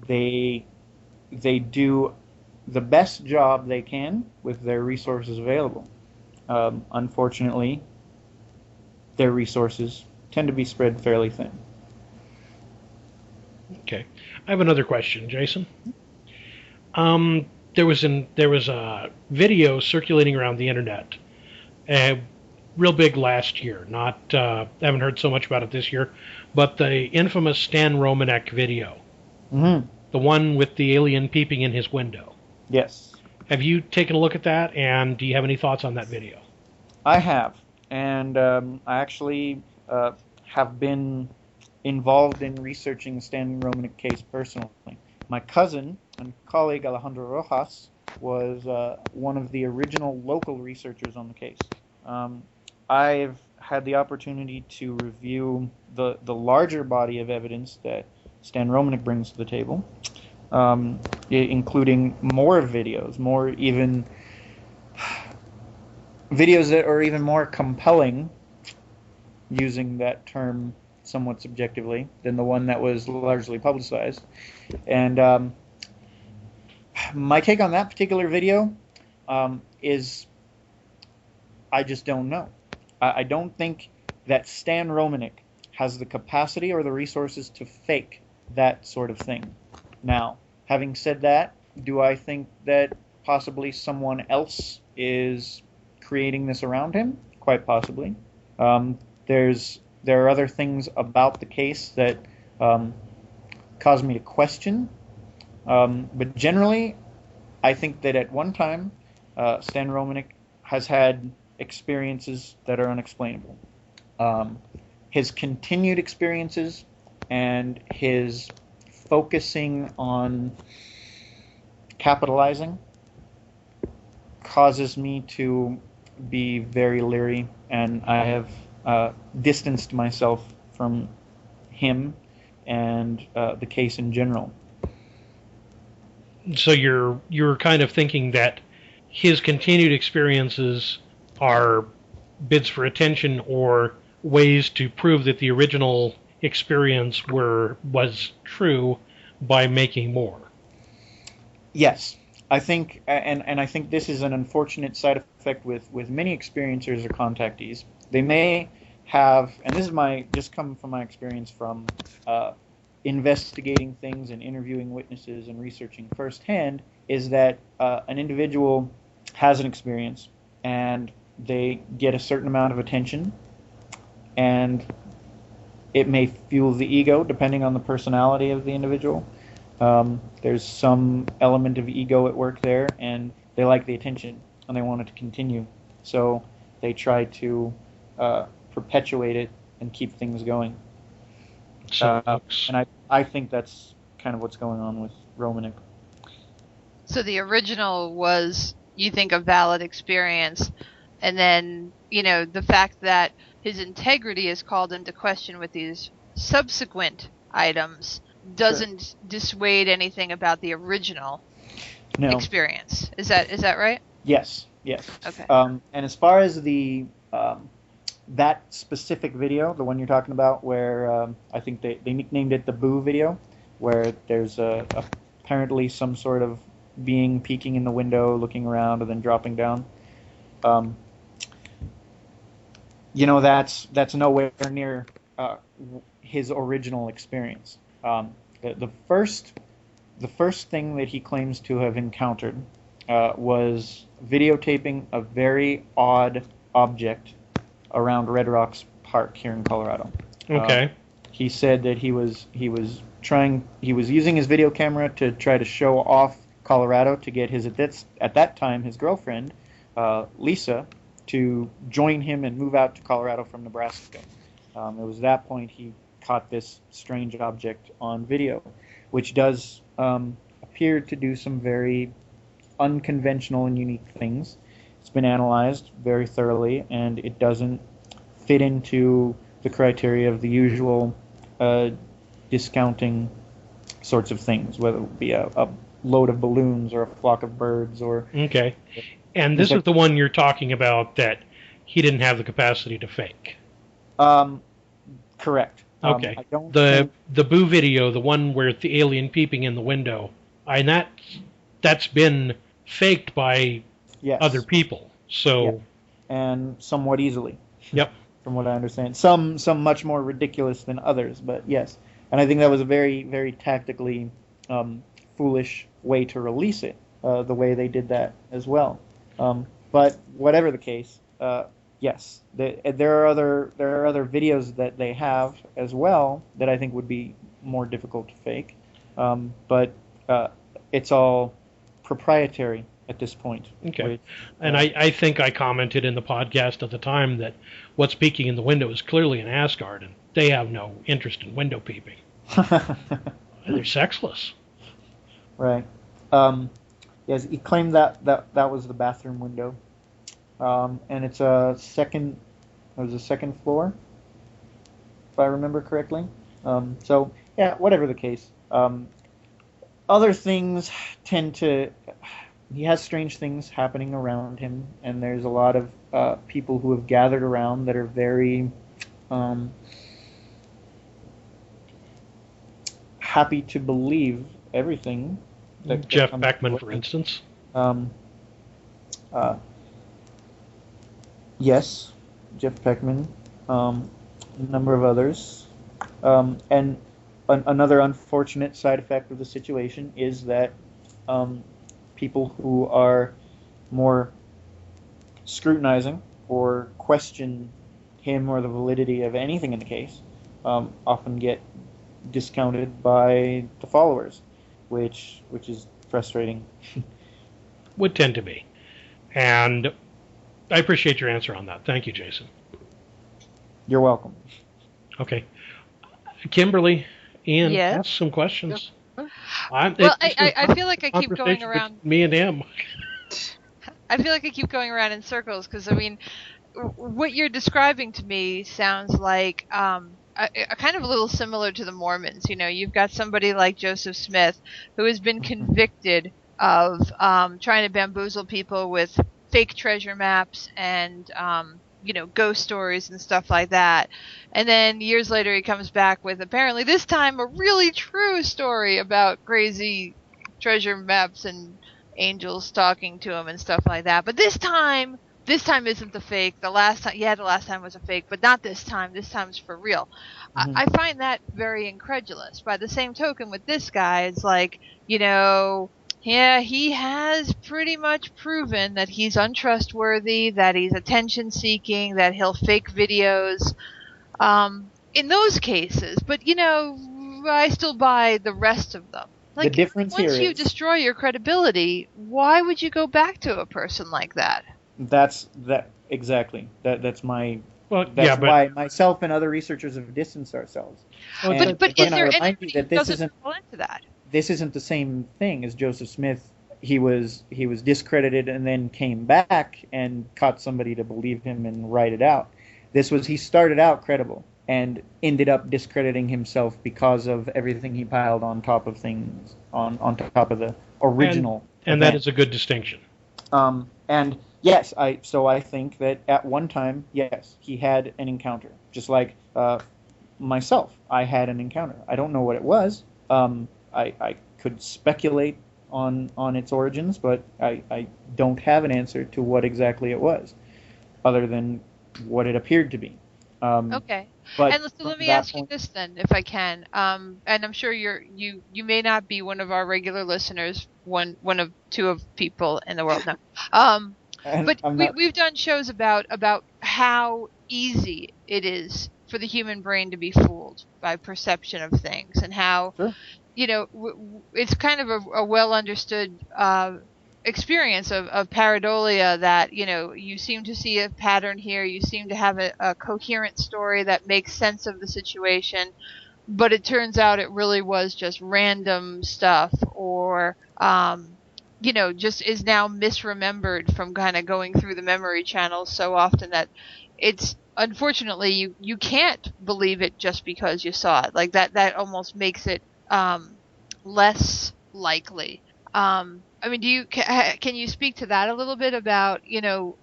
They do the best job they can with their resources available. Unfortunately, their resources tend to be spread fairly thin. Okay, I have another question, Jason. There was a video circulating around the internet, real big last year. Haven't heard so much about it this year, but the infamous Stan Romanek video, the one with the alien peeping in his window. Yes. Have you taken a look at that, and do you have any thoughts on that video? I have, and I actually have been involved in researching the Stan Romanek case personally. My cousin and colleague Alejandro Rojas was one of the original local researchers on the case. I've had the opportunity to review the larger body of evidence that Stan Romanek brings to the table, including more videos, videos that are even more compelling, using that term somewhat subjectively, than the one that was largely publicized. And my take on that particular video is I just don't know. I don't think that Stan Romanek has the capacity or the resources to fake that sort of thing. Now, having said that, do I think that possibly someone else is creating this around him? Quite possibly. There are other things about the case that cause me to question. But generally, I think that at one time, Stan Romanek has had experiences that are unexplainable. His continued experiences and his focusing on capitalizing causes me to be very leery, and I have distanced myself from him and the case in general. So you're kind of thinking that his continued experiences are bids for attention or ways to prove that the original experience was true by making more. Yes, I think, and I think this is an unfortunate side effect with many experiencers or contactees. They may have, and this is just come from my experience from investigating things and interviewing witnesses and researching firsthand, is that an individual has an experience and they get a certain amount of attention, and it may fuel the ego depending on the personality of the individual. There's some element of ego at work there, and they like the attention and they want it to continue, so they try to perpetuate it and keep things going. And I think that's kind of what's going on with Romanek. So the original was, you think, a valid experience, and then, the fact that his integrity is called into question with these subsequent items doesn't dissuade anything about the original experience. Is that right? Yes. Yes. Okay. And as far as the that specific video, the one you're talking about, where I think they nicknamed it the Boo video, where there's apparently some sort of being peeking in the window, looking around, and then dropping down. That's nowhere near his original experience. The first thing that he claims to have encountered was videotaping a very odd object around Red Rocks Park here in Colorado. Okay. He said that he was using his video camera to try to show off Colorado to get at that time his girlfriend Lisa to join him and move out to Colorado from Nebraska. It was that point he caught this strange object on video, which does appear to do some very unconventional and unique things. It's been analyzed very thoroughly, and it doesn't fit into the criteria of the usual discounting sorts of things, whether it be a load of balloons or a flock of birds or... Okay. And this is the one you're talking about that he didn't have the capacity to fake. Correct. Okay. I don't the Boo video, the one where the alien peeping in the window, and that's been faked by other people. So yeah. And somewhat easily. Yep. From what I understand, some much more ridiculous than others, but yes. And I think that was a very, very tactically foolish way to release it, the way they did that as well. But whatever the case, yes, there are other videos that they have as well that I think would be more difficult to fake, but it's all proprietary at this point. Okay. And I think I commented in the podcast at the time that what's peeking in the window is clearly an Asgard, and they have no interest in window peeping. They're sexless. Right. Yes, he claimed that was the bathroom window. And it's a second floor, if I remember correctly. So, yeah, whatever the case. Other things tend to... He has strange things happening around him, and there's a lot of people who have gathered around that are very happy to believe everything. Jeff Beckman, for instance. Yes, Jeff Beckman, a number of others. And another unfortunate side effect of the situation is that people who are more scrutinizing or question him or the validity of anything in the case often get discounted by the followers, which is frustrating. Would tend to be. And I appreciate your answer on that. Thank you, Jason. You're welcome. Okay. Kimberly, Ian, Yes? ask some questions. I feel like I keep going around. Me and him. I feel like I keep going around in circles because, I mean, what you're describing to me sounds like a kind of a little similar to the Mormons. You know, you've got somebody like Joseph Smith who has been convicted of trying to bamboozle people with fake treasure maps and ghost stories and stuff like that. And then years later he comes back with apparently this time a really true story about crazy treasure maps and angels talking to him and stuff like that. But this time isn't the fake. The last time was a fake, but not this time. This time's for real. Mm-hmm. I find that very incredulous. By the same token, with this guy, it's like, yeah, he has pretty much proven that he's untrustworthy, that he's attention-seeking, that he'll fake videos in those cases. But, I still buy the rest of them. Like, the difference once here you is, destroy your credibility, why would you go back to a person like that? Exactly. That's my... Well, That's why myself and other researchers have distanced ourselves. But is there anybody who doesn't fall into that? This isn't the same thing as Joseph Smith. He was discredited and then came back and caught somebody to believe him and write it out. He started out credible and ended up discrediting himself because of everything he piled on top of things, on top of the original. And that is a good distinction. And Yes, I think that at one time, yes, he had an encounter, just like myself. I had an encounter. I don't know what it was. I could speculate on its origins, but I don't have an answer to what exactly it was, other than what it appeared to be. Okay. But And so from let me that ask you point, this then, if I can. And I'm sure you may not be one of our regular listeners, one of two of people in the world now. and But I'm not we've done shows about how easy it is for the human brain to be fooled by perception of things, and how sure. it's kind of a well understood experience of pareidolia, that you seem to see a pattern here, you seem to have a coherent story that makes sense of the situation, but it turns out it really was just random stuff, or just is now misremembered from kind of going through the memory channels so often that it's unfortunately you can't believe it just because you saw it. Like that almost makes it less likely. I mean, can you speak to that a little bit about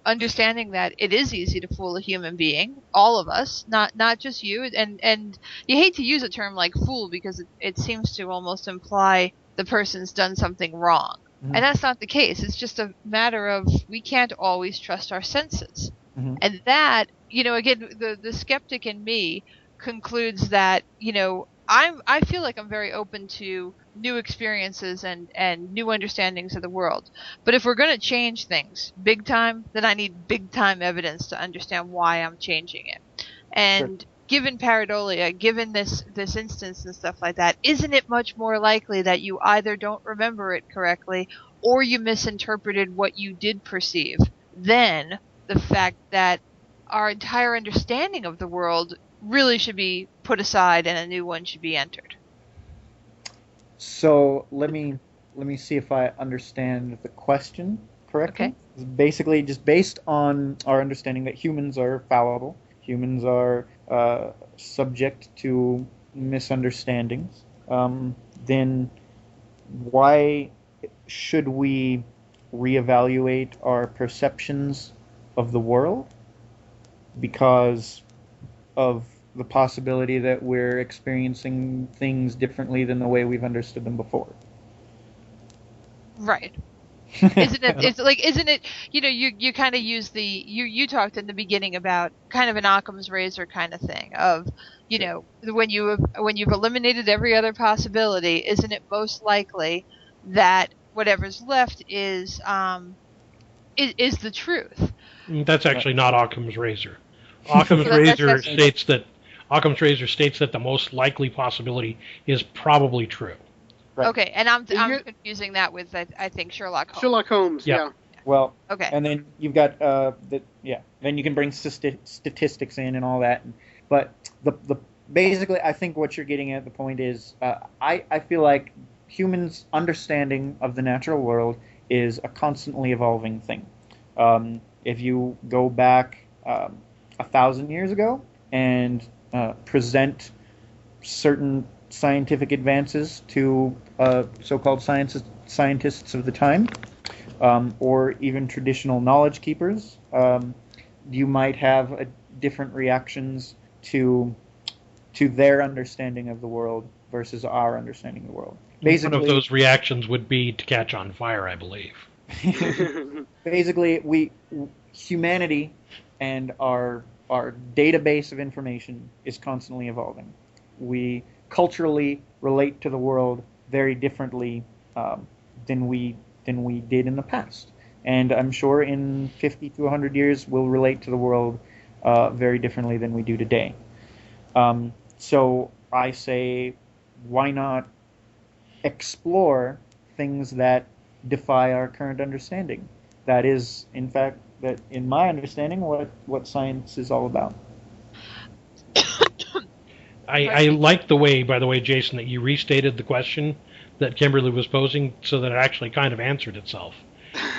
understanding that it is easy to fool a human being, all of us, not just you, and you hate to use a term like fool because it seems to almost imply the person's done something wrong, Mhm. and that's not the case. It's just a matter of we can't always trust our senses, Mhm. and that again, the skeptic in me concludes that I feel like I'm very open to new experiences and new understandings of the world. But if we're going to change things big time, then I need big time evidence to understand why I'm changing it. Sure. And given pareidolia, given this instance and stuff like that, isn't it much more likely that you either don't remember it correctly or you misinterpreted what you did perceive than the fact that our entire understanding of the world really should be put aside and a new one should be entered? So let me see if I understand the question correctly. Okay. It's basically just based on our understanding that humans are fallible, humans are subject to misunderstandings. Then why should we reevaluate our perceptions of the world? Because of the possibility that we're experiencing things differently than the way we've understood them before. Right. Isn't it? I don't- It's like, isn't it? You kind of use you talked in the beginning about kind of an Occam's razor kind of thing of, Sure. when you've eliminated every other possibility, isn't it most likely that whatever's left is the truth? That's Right. actually not Occam's razor. Occam's So that's razor that's states that the most likely possibility is probably true. Right. okay, and I'm You- confusing that with I think Sherlock Holmes. Sherlock Holmes, Yeah. yeah. Well, Okay. and then you've got then you can bring statistics in and all that. But the basically, I think what you're getting at the point is, I feel like humans' understanding of the natural world is a constantly evolving thing. If you go back 1,000 years ago and present certain scientific advances to so-called scientists of the time, or even traditional knowledge keepers, you might have different reactions to their understanding of the world versus our understanding of the world. One of those reactions would be to catch on fire, I believe. Basically, humanity and our database of information is constantly evolving. We culturally relate to the world very differently than we did in the past, and I'm sure in 50 to 100 years we'll relate to the world very differently than we do today. So I say, why not explore things that defy our current understanding? That is, in fact, that in my understanding, what science is all about. I like the way, by the way, Jason, that you restated the question that Kimberly was posing so that it actually kind of answered itself.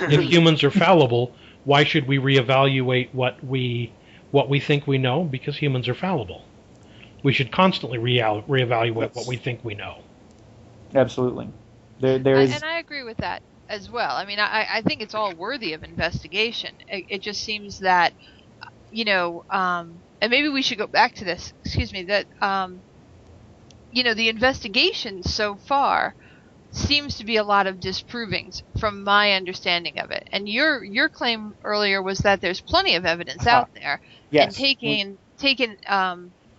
If humans are fallible, why should we reevaluate what we think we know? Because humans are fallible. We should constantly reevaluate what we think we know. Absolutely. There is And I agree with that. as well. I mean, I think it's all worthy of investigation. It just seems that, and maybe we should go back to this. Excuse me. That the investigation so far seems to be a lot of disprovings from my understanding of it. And your claim earlier was that there's plenty of evidence out there, Yes. and taken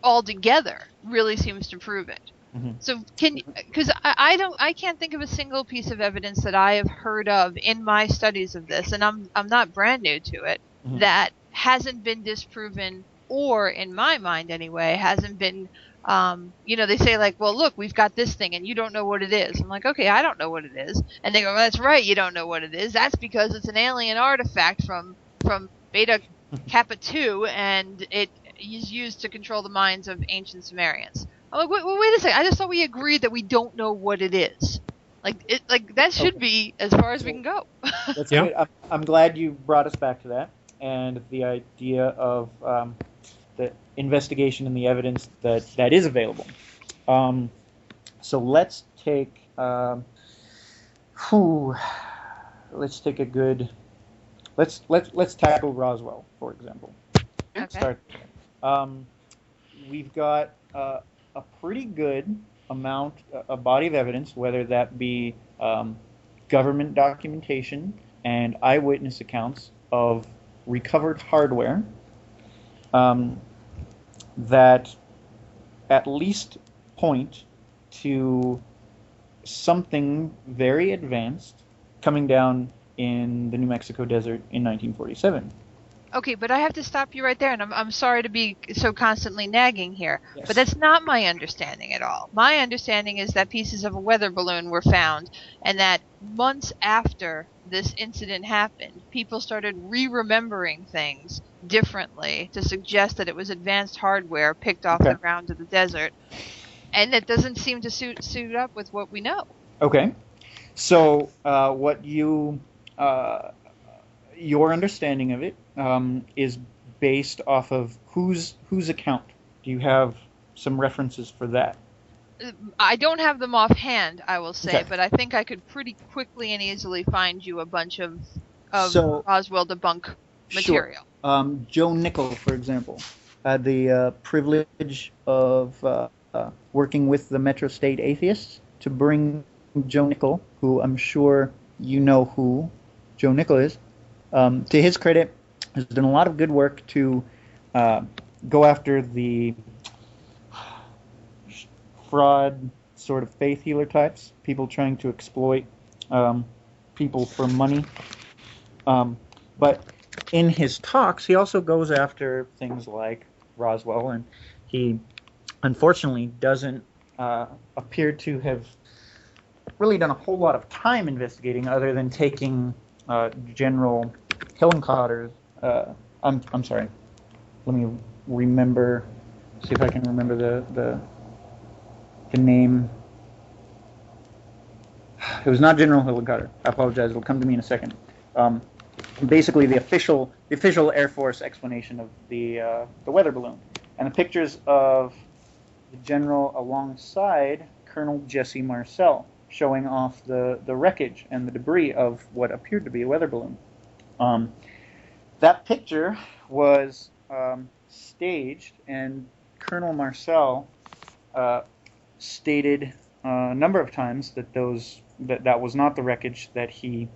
all together really seems to prove it. Mm-hmm. So because I can't think of a single piece of evidence that I have heard of in my studies of this, and I'm not brand new to it, Mm-hmm. that hasn't been disproven, or in my mind anyway, hasn't been. They say like, well, look, we've got this thing, and you don't know what it is. I'm like, okay, I don't know what it is, and they go, well, that's right, you don't know what it is. That's because it's an alien artifact from Beta Kappa 2, and it is used to control the minds of ancient Sumerians. I'm like, wait a second. I just thought we agreed that we don't know what it is. Like that should be as far as we can go. That's great. I'm glad you brought us back to that, and the idea of the investigation and the evidence that is available. So let's take let's tackle Roswell, for example. Okay. Start. We've got a pretty good amount, a body of evidence, whether that be government documentation and eyewitness accounts of recovered hardware that at least point to something very advanced coming down in the New Mexico desert in 1947. Okay, but I have to stop you right there, and I'm sorry to be so constantly nagging here, Yes. but that's not my understanding at all. My understanding is that pieces of a weather balloon were found, and that months after this incident happened, people started re-remembering things differently to suggest that it was advanced hardware picked off the ground of the desert, and it doesn't seem to suit up with what we know. Okay, so your understanding of it is based off of whose account? Do you have some references for that? I don't have them offhand, I will say, Okay. but I think I could pretty quickly and easily find you a bunch of So- Roswell debunk material. Sure. Joe Nickel, for example, had the privilege of working with the Metro State Atheists to bring Joe Nickel, who I'm sure you know who Joe Nickel is. To his credit, has done a lot of good work to go after the fraud sort of faith healer types, people trying to exploit people for money. But in his talks, he also goes after things like Roswell, and he unfortunately doesn't appear to have really done a whole lot of time investigating other than taking General Hillenkoetter's I'm sorry. Let me remember. See if I can remember the name. It was not General Hillenkoetter. I apologize. It'll come to me in a second. Basically, the official Air Force explanation of the weather balloon, and the pictures of the general alongside Colonel Jesse Marcel, showing off the wreckage and the debris of what appeared to be a weather balloon. That picture was staged, and Colonel Marcel stated a number of times that that was not the wreckage that he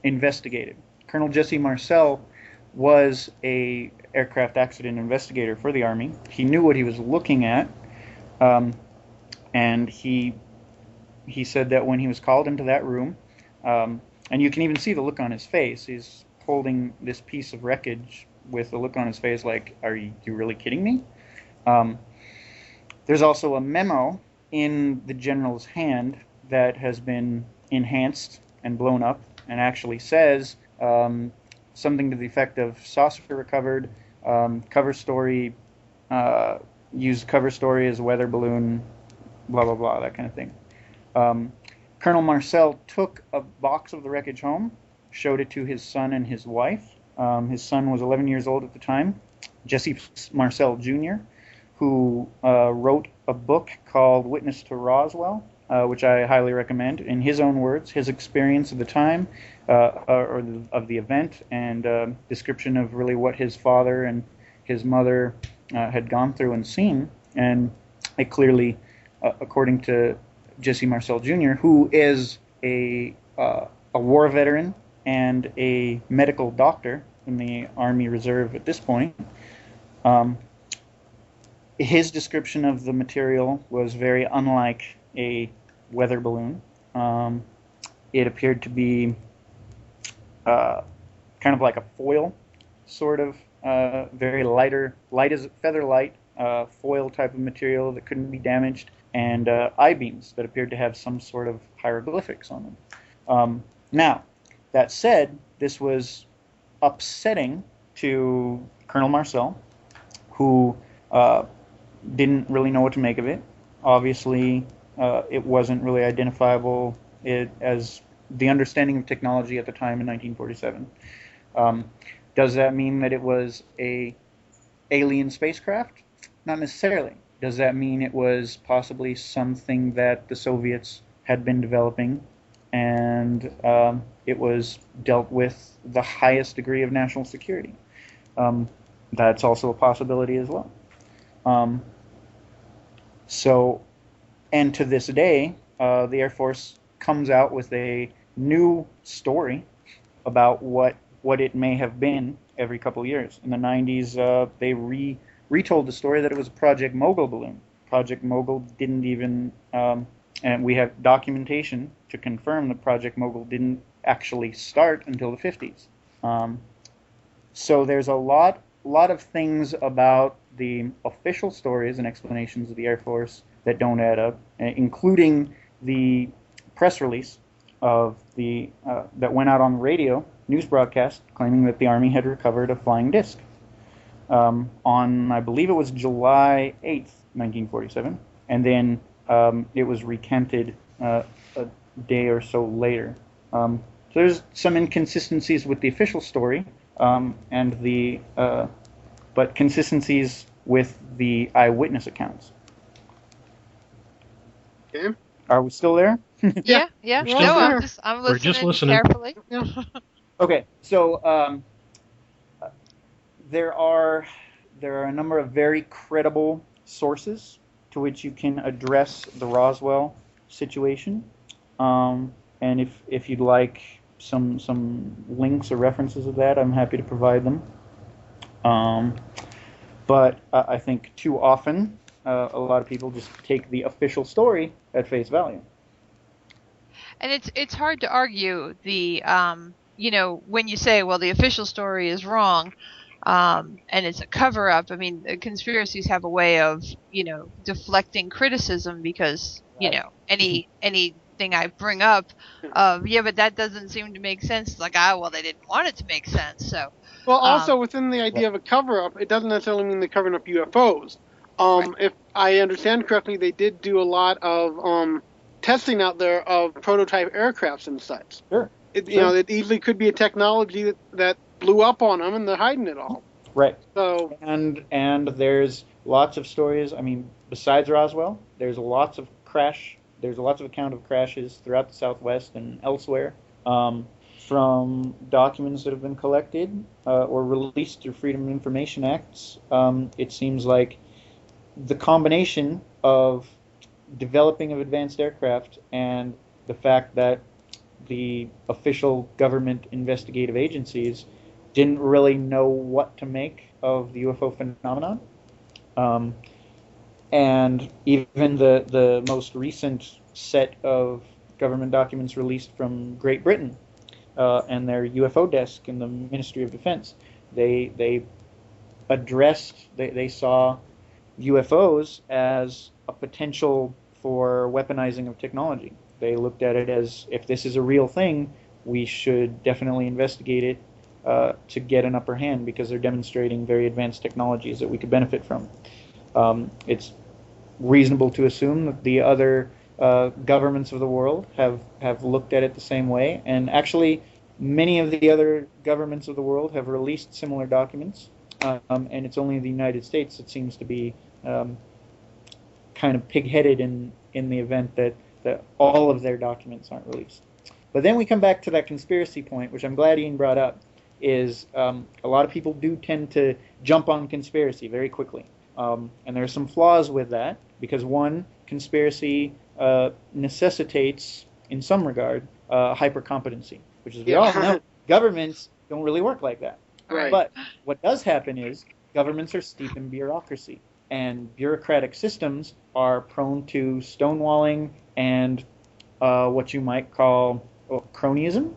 investigated. Colonel Jesse Marcel was a aircraft accident investigator for the Army. He knew what he was looking at, and he said that when he was called into that room, and you can even see the look on his face, he's holding this piece of wreckage with a look on his face like, are you really kidding me? There's also a memo in the general's hand that has been enhanced and blown up and actually says something to the effect of saucer recovered, cover story, used cover story as a weather balloon, blah, blah, blah, that kind of thing. Colonel Marcel took a box of the wreckage home, showed it to his son and his wife. His son was 11 years old at the time, Jesse Marcel Jr., who wrote a book called Witness to Roswell, which I highly recommend. In his own words, his experience of the time, of the event, and description of really what his father and his mother had gone through and seen. And it clearly, according to Jesse Marcel Jr., who is a war veteran and a medical doctor in the Army Reserve at this point, his description of the material was very unlike a weather balloon. It appeared to be kind of like a foil, sort of very light as feather light foil type of material that couldn't be damaged, and I-beams that appeared to have some sort of hieroglyphics on them. Now, that said, this was upsetting to Colonel Marcel, who didn't really know what to make of it. Obviously, it wasn't really identifiable as the understanding of technology at the time in 1947. Does that mean that it was a alien spacecraft? Not necessarily. Does that mean it was possibly something that the Soviets had been developing, and it was dealt with the highest degree of national security? That's also a possibility as well. And to this day, the Air Force comes out with a new story about what it may have been every couple of years. In the 90s, they retold the story that it was a Project Mogul balloon. Project Mogul didn't even, and we have documentation to confirm that Project Mogul didn't actually start until the 50s. So there's a lot of things about the official stories and explanations of the Air Force that don't add up, including the press release of that went out on the radio news broadcast claiming that the Army had recovered a flying disc on, I believe it was July 8th, 1947, and then it was recanted a day or so later. So there's some inconsistencies with the official story, but consistencies with the eyewitness accounts. Okay. Are we still there? Yeah. We're still No, there. I'm We're just listening listening. carefully. Okay, so there are a number of very credible sources to which you can address the Roswell situation, and if you'd like some links or references of that, I'm happy to provide them. But I think too often a lot of people just take the official story at face value. And it's hard to argue the when you say, well, the official story is wrong, and it's a cover up. I mean, conspiracies have a way of deflecting criticism because anything I bring up but that doesn't seem to make sense. It's like, well, they didn't want it to make sense. So well, also within the idea of a cover up, it doesn't necessarily mean they're covering up UFOs. Right. If I understand correctly, they did do a lot of testing out there of prototype aircrafts and such. Sure. It easily could be a technology that blew up on them, and they're hiding it all. Right. So and there's lots of stories. I mean, besides Roswell, there's lots of account of crashes throughout the Southwest and elsewhere, from documents that have been collected or released through Freedom of Information Acts. It seems like the combination of developing of advanced aircraft and the fact that the official government investigative agencies didn't really know what to make of the UFO phenomenon. And even the most recent set of government documents released from Great Britain and their UFO desk in the Ministry of Defense, they saw UFOs as a potential for weaponizing of technology. They looked at it as, if this is a real thing, we should definitely investigate it to get an upper hand, because they're demonstrating very advanced technologies that we could benefit from. It's reasonable to assume that the other governments of the world have looked at it the same way, and actually many of the other governments of the world have released similar documents, and it's only the United States that seems to be kind of pig-headed in the event that all of their documents aren't released. But then we come back to that conspiracy point, which I'm glad Ian brought up, is a lot of people do tend to jump on conspiracy very quickly. And there are some flaws with that, because one, conspiracy necessitates, in some regard, hypercompetency, which is we all know governments don't really work like that. Right. But what does happen is governments are steeped in bureaucracy, and bureaucratic systems are prone to stonewalling and what you might call cronyism.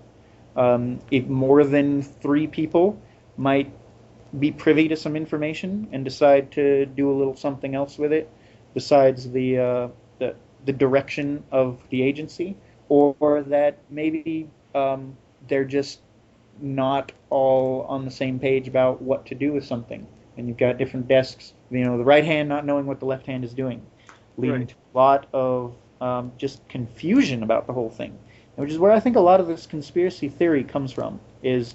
If more than 3 people might be privy to some information and decide to do a little something else with it besides the direction of the agency, or that maybe they're just not all on the same page about what to do with something, and you've got different desks, the right hand not knowing what the left hand is doing, leading to a lot of just confusion about the whole thing, which is where I think a lot of this conspiracy theory comes from. Is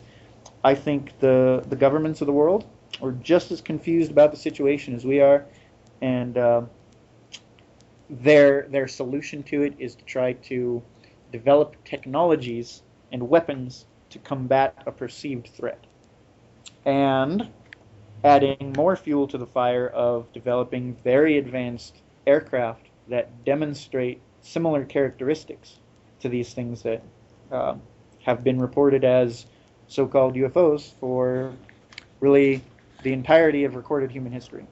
I think the governments of the world are just as confused about the situation as we are, and their solution to it is to try to develop technologies and weapons to combat a perceived threat, and adding more fuel to the fire of developing very advanced aircraft that demonstrate similar characteristics to these things that have been reported as so-called UFOs for really the entirety of recorded human history.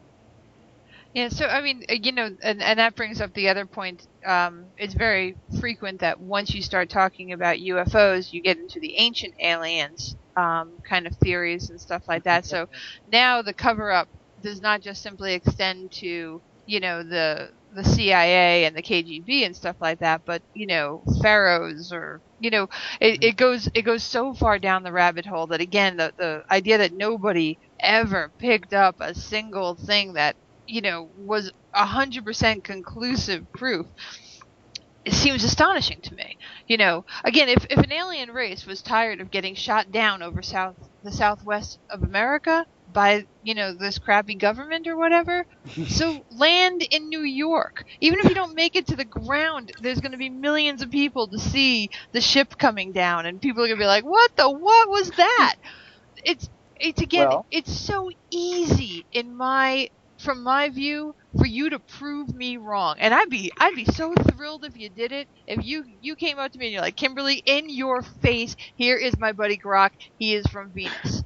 Yeah, so I mean, and that brings up the other point. It's very frequent that once you start talking about UFOs, you get into the ancient aliens kind of theories and stuff like that. So now the cover-up does not just simply extend to, the CIA and the KGB and stuff like that, but pharaohs, or it goes so far down the rabbit hole that, again, the idea that nobody ever picked up a single thing that was 100% conclusive proof, it seems astonishing to me. Again, if an alien race was tired of getting shot down over the southwest of America by this crappy government or whatever, so land in New York. Even if you don't make it to the ground, there's going to be millions of people to see the ship coming down, and people are going to be like, what was that? It's so easy from my view, for you to prove me wrong. And I'd be so thrilled if you did it. If you came up to me and you're like, Kimberly, in your face, here is my buddy Grok. He is from Venus.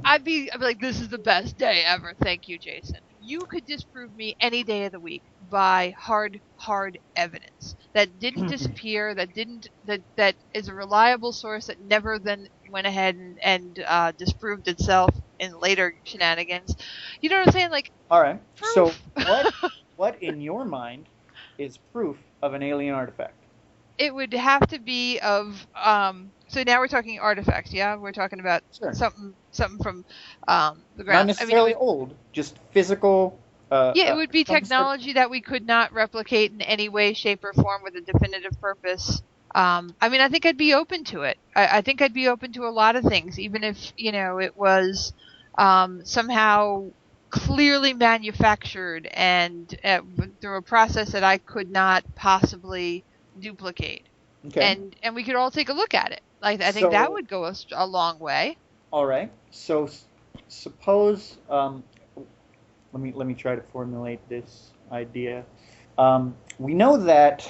I'd be like, this is the best day ever. Thank you, Jason. You could disprove me any day of the week by hard evidence that didn't disappear, that is a reliable source that never then went ahead and disproved itself in later shenanigans. You know what I'm saying? Like, all right. Proof. So what in your mind is proof of an alien artifact? It would have to be of so now we're talking artifacts, yeah? We're talking about something from the ground. Not necessarily old, just physical. It would be technology that we could not replicate in any way, shape, or form with a definitive purpose. I think I'd be open to it. I think I'd be open to a lot of things, even if it was somehow clearly manufactured and through a process that I could not possibly duplicate. Okay. And we could all take a look at it. Like, I think that would go a long way. All right. So suppose let me try to formulate this idea. We know that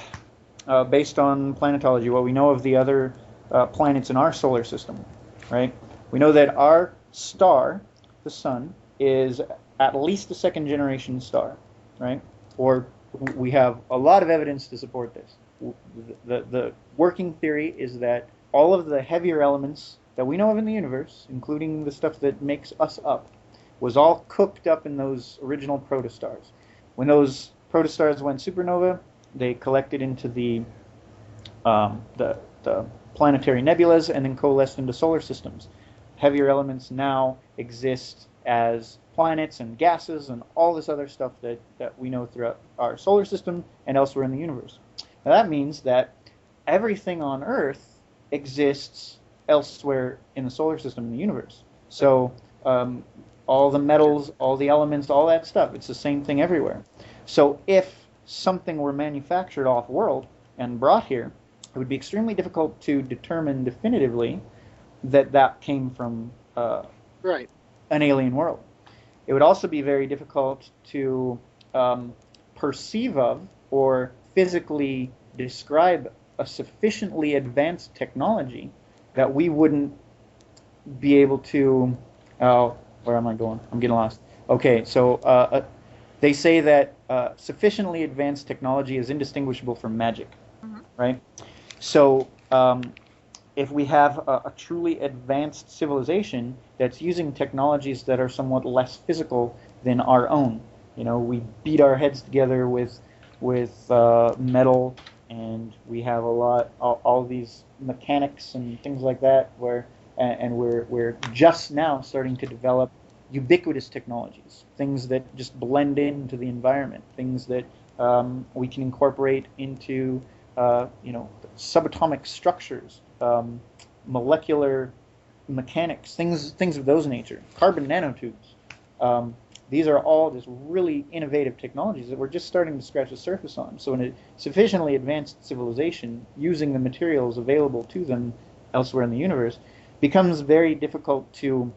based on planetology, what we know of the other planets in our solar system, right? We know that our star, the sun, is at least a second generation star, right? Or we have a lot of evidence to support this. The working theory is that all of the heavier elements that we know of in the universe, including the stuff that makes us up, was all cooked up in those original protostars. When those protostars went supernova, they collected into the planetary nebulas and then coalesced into solar systems. Heavier elements now exist as planets and gases and all this other stuff that we know throughout our solar system and elsewhere in the universe. Now that means that everything on Earth exists elsewhere in the solar system, in the universe. So all the metals, all the elements, all that stuff, it's the same thing everywhere. So if something were manufactured off-world and brought here, it would be extremely difficult to determine definitively that that came from Right. an alien world. It would also be very difficult to perceive of or physically describe a sufficiently advanced technology that we wouldn't be able to. Where am I going? I'm getting lost. Okay, so they say that sufficiently advanced technology is indistinguishable from magic, right? So if we have a truly advanced civilization that's using technologies that are somewhat less physical than our own, we beat our heads together with metal, and we have all these mechanics and things like that, and we're just now starting to develop ubiquitous technologies, things that just blend into the environment, things that we can incorporate into subatomic structures, molecular mechanics, things of those nature, carbon nanotubes. These are all just really innovative technologies that we're just starting to scratch the surface on. So in a sufficiently advanced civilization, using the materials available to them elsewhere in the universe becomes very difficult to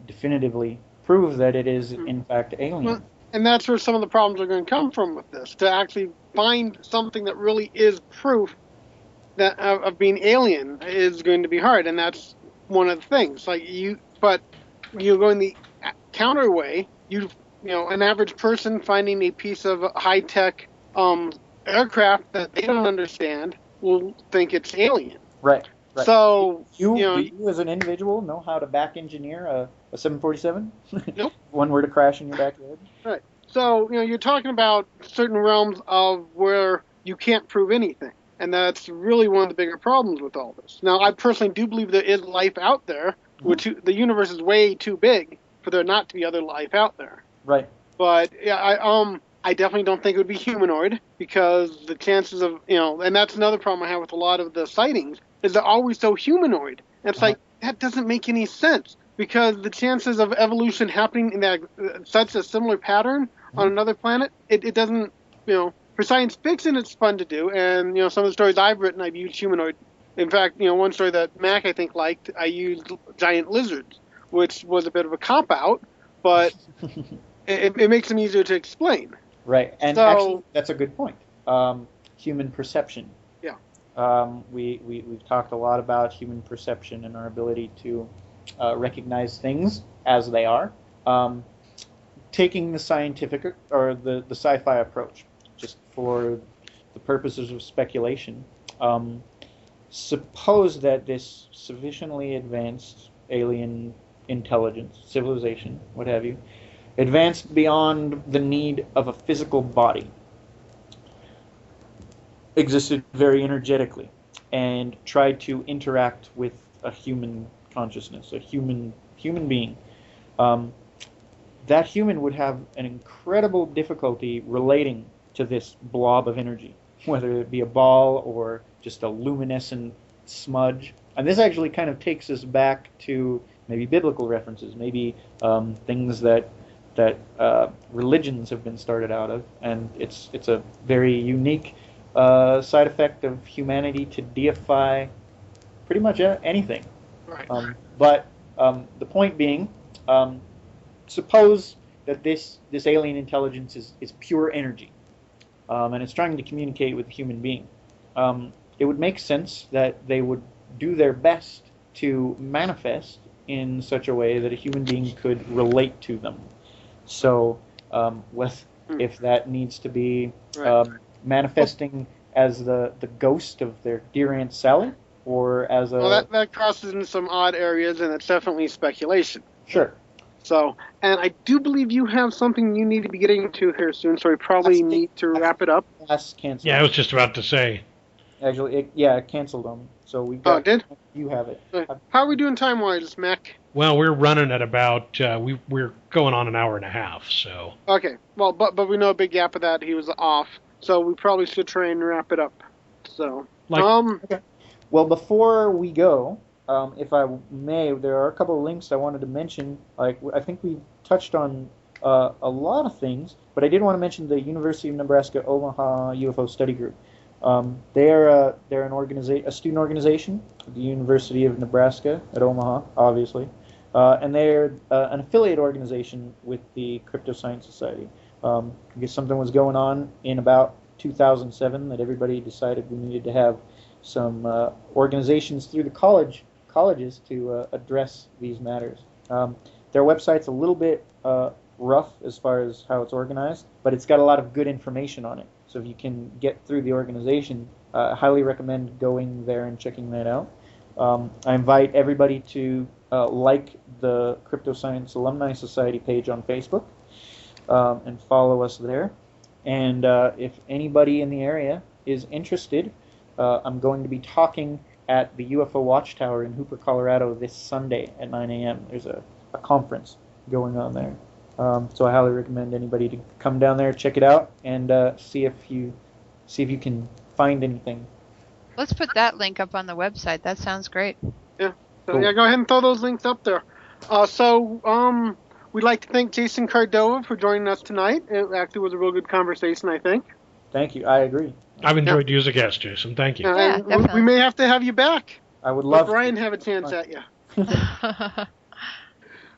definitively prove that it is in fact alien. Well, and that's where some of the problems are going to come from with this. To actually find something that really is proof that of being alien is going to be hard, and that's one of the things. But you're going the counter way. An average person finding a piece of high-tech aircraft that they don't understand will think it's alien. Right. So do you as an individual know how to back engineer a 747? Nope. One were to crash in your backyard. Right. So you're talking about certain realms of where you can't prove anything, and that's really one of the bigger problems with all this. Now, I personally do believe there is life out there, which the universe is way too big for there not to be other life out there. Right. But yeah, I definitely don't think it would be humanoid, because the chances of and that's another problem I have with a lot of the sightings, is they're always so humanoid. And it's like, that doesn't make any sense, because the chances of evolution happening in that such a similar pattern on another planet, it doesn't, for science fiction it's fun to do, and some of the stories I've written I've used humanoid. In fact, one story that Mac I think liked, I used giant lizards, which was a bit of a cop out, but it makes them easier to explain. Right, and actually that's a good point. Human perception. Yeah. We've talked a lot about human perception and our ability to recognize things as they are. Taking the scientific or the sci-fi approach, just for the purposes of speculation, suppose that this sufficiently advanced alien intelligence, civilization, what have you, advanced beyond the need of a physical body, existed very energetically, and tried to interact with a human consciousness, a human being. That human would have an incredible difficulty relating to this blob of energy, whether it be a ball or just a luminescent smudge. And this actually kind of takes us back to maybe biblical references, maybe things that religions have been started out of, and it's a very unique side effect of humanity to deify pretty much anything. Right. But the point being, suppose that this alien intelligence is pure energy, and it's trying to communicate with a human being. It would make sense that they would do their best to manifest in such a way that a human being could relate to them. So, if that needs to be manifesting as the ghost of their dear Aunt Sally, or as a... Well, that crosses into some odd areas, and it's definitely speculation. Sure. So, and I do believe you have something you need to be getting to here soon, so we probably need to wrap it up. Canceled. Yeah, I was just about to say. Actually, it canceled on me. So we got... Oh, it did? You have it. How are we doing time-wise, Mac? Well, we're running at about, we're going on an hour and a half, so. Okay, well, but we know a big gap of that, he was off, so we probably should try and wrap it up. So, Okay. Well, before we go, if I may, there are a couple of links I wanted to mention. Like, I think we touched on a lot of things, but I did want to mention the University of Nebraska Omaha UFO Study Group. They're a student organization at the University of Nebraska at Omaha, obviously, and they're an affiliate organization with the Crypto Science Society. I guess something was going on in about 2007 that everybody decided we needed to have some organizations through the colleges to address these matters. Their website's a little bit rough as far as how it's organized, but it's got a lot of good information on it. So if you can get through the organization, I highly recommend going there and checking that out. I invite everybody to like the Crypto Science Alumni Society page on Facebook and follow us there. And if anybody in the area is interested, I'm going to be talking at the UFO Watchtower in Hooper, Colorado this Sunday at 9 a.m. There's a conference going on there. So I highly recommend anybody to come down there, check it out, and see if you can find anything. Let's put that link up on the website. That sounds great. Yeah. So Cool. yeah, go ahead and throw those links up there. We'd like to thank Jason Cordova for joining us tonight. It actually was a real good conversation, I think. Thank you. I agree. I've enjoyed you as a guest, Jason. Thank you. Yeah, And definitely. we may have to have you back. I would Let love Brian to. have a chance at you.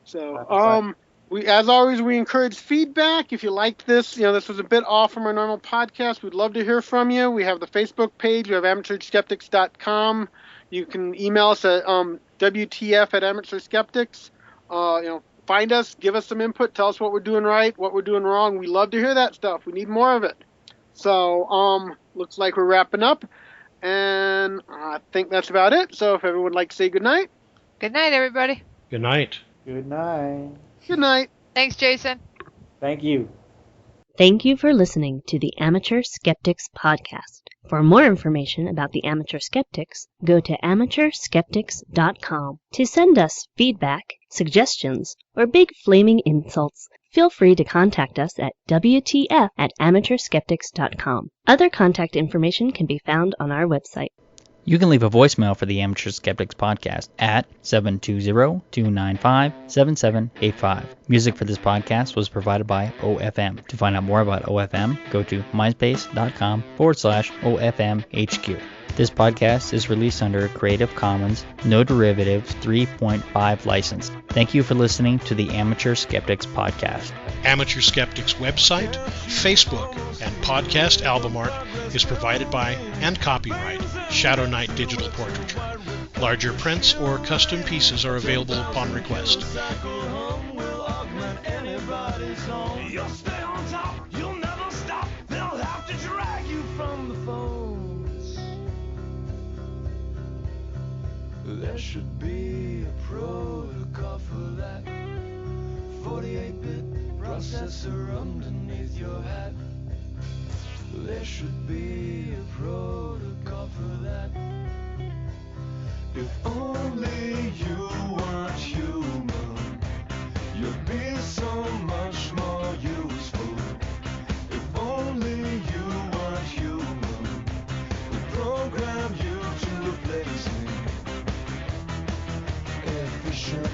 So, Right. as always, we encourage feedback. If you liked this, this was a bit off from our normal podcast. We'd love to hear from you. We have the Facebook page. We have amateurskeptics.com. You can email us at WTF@amateurskeptics. Find us, give us some input, tell us what we're doing right, what we're doing wrong. We love to hear that stuff. We need more of it. So, looks like we're wrapping up, and I think that's about it. So, if everyone would like to say good night. Good night, everybody. Good night. Good night. Good night. Thanks, Jason. Thank you. Thank you for listening to the Amateur Skeptics podcast. For more information about the Amateur Skeptics, go to amateurskeptics.com. To send us feedback, suggestions, or big flaming insults, feel free to contact us at WTF@amateurskeptics.com. Other contact information can be found on our website. You can leave a voicemail for the Amateur Skeptics podcast at 720-295-7785. Music for this podcast was provided by OFM. To find out more about OFM, go to myspace.com/OFMHQ. This podcast is released under a Creative Commons, No Derivatives 3.5 license. Thank you for listening to the Amateur Skeptics podcast. Amateur Skeptics website, Facebook, and podcast album art is provided by and copyright Shadow Knight Digital Portraiture. Larger prints or custom pieces are available upon request. You'll stay on top, you'll never stop. They'll have to drag you from the phones. There should be a protocol for that. 48-bit processor underneath your hat. There should be a protocol for that. If only you weren't human, you'd be so much more useful. If only you weren't human, we'd program you to replace me. Efficient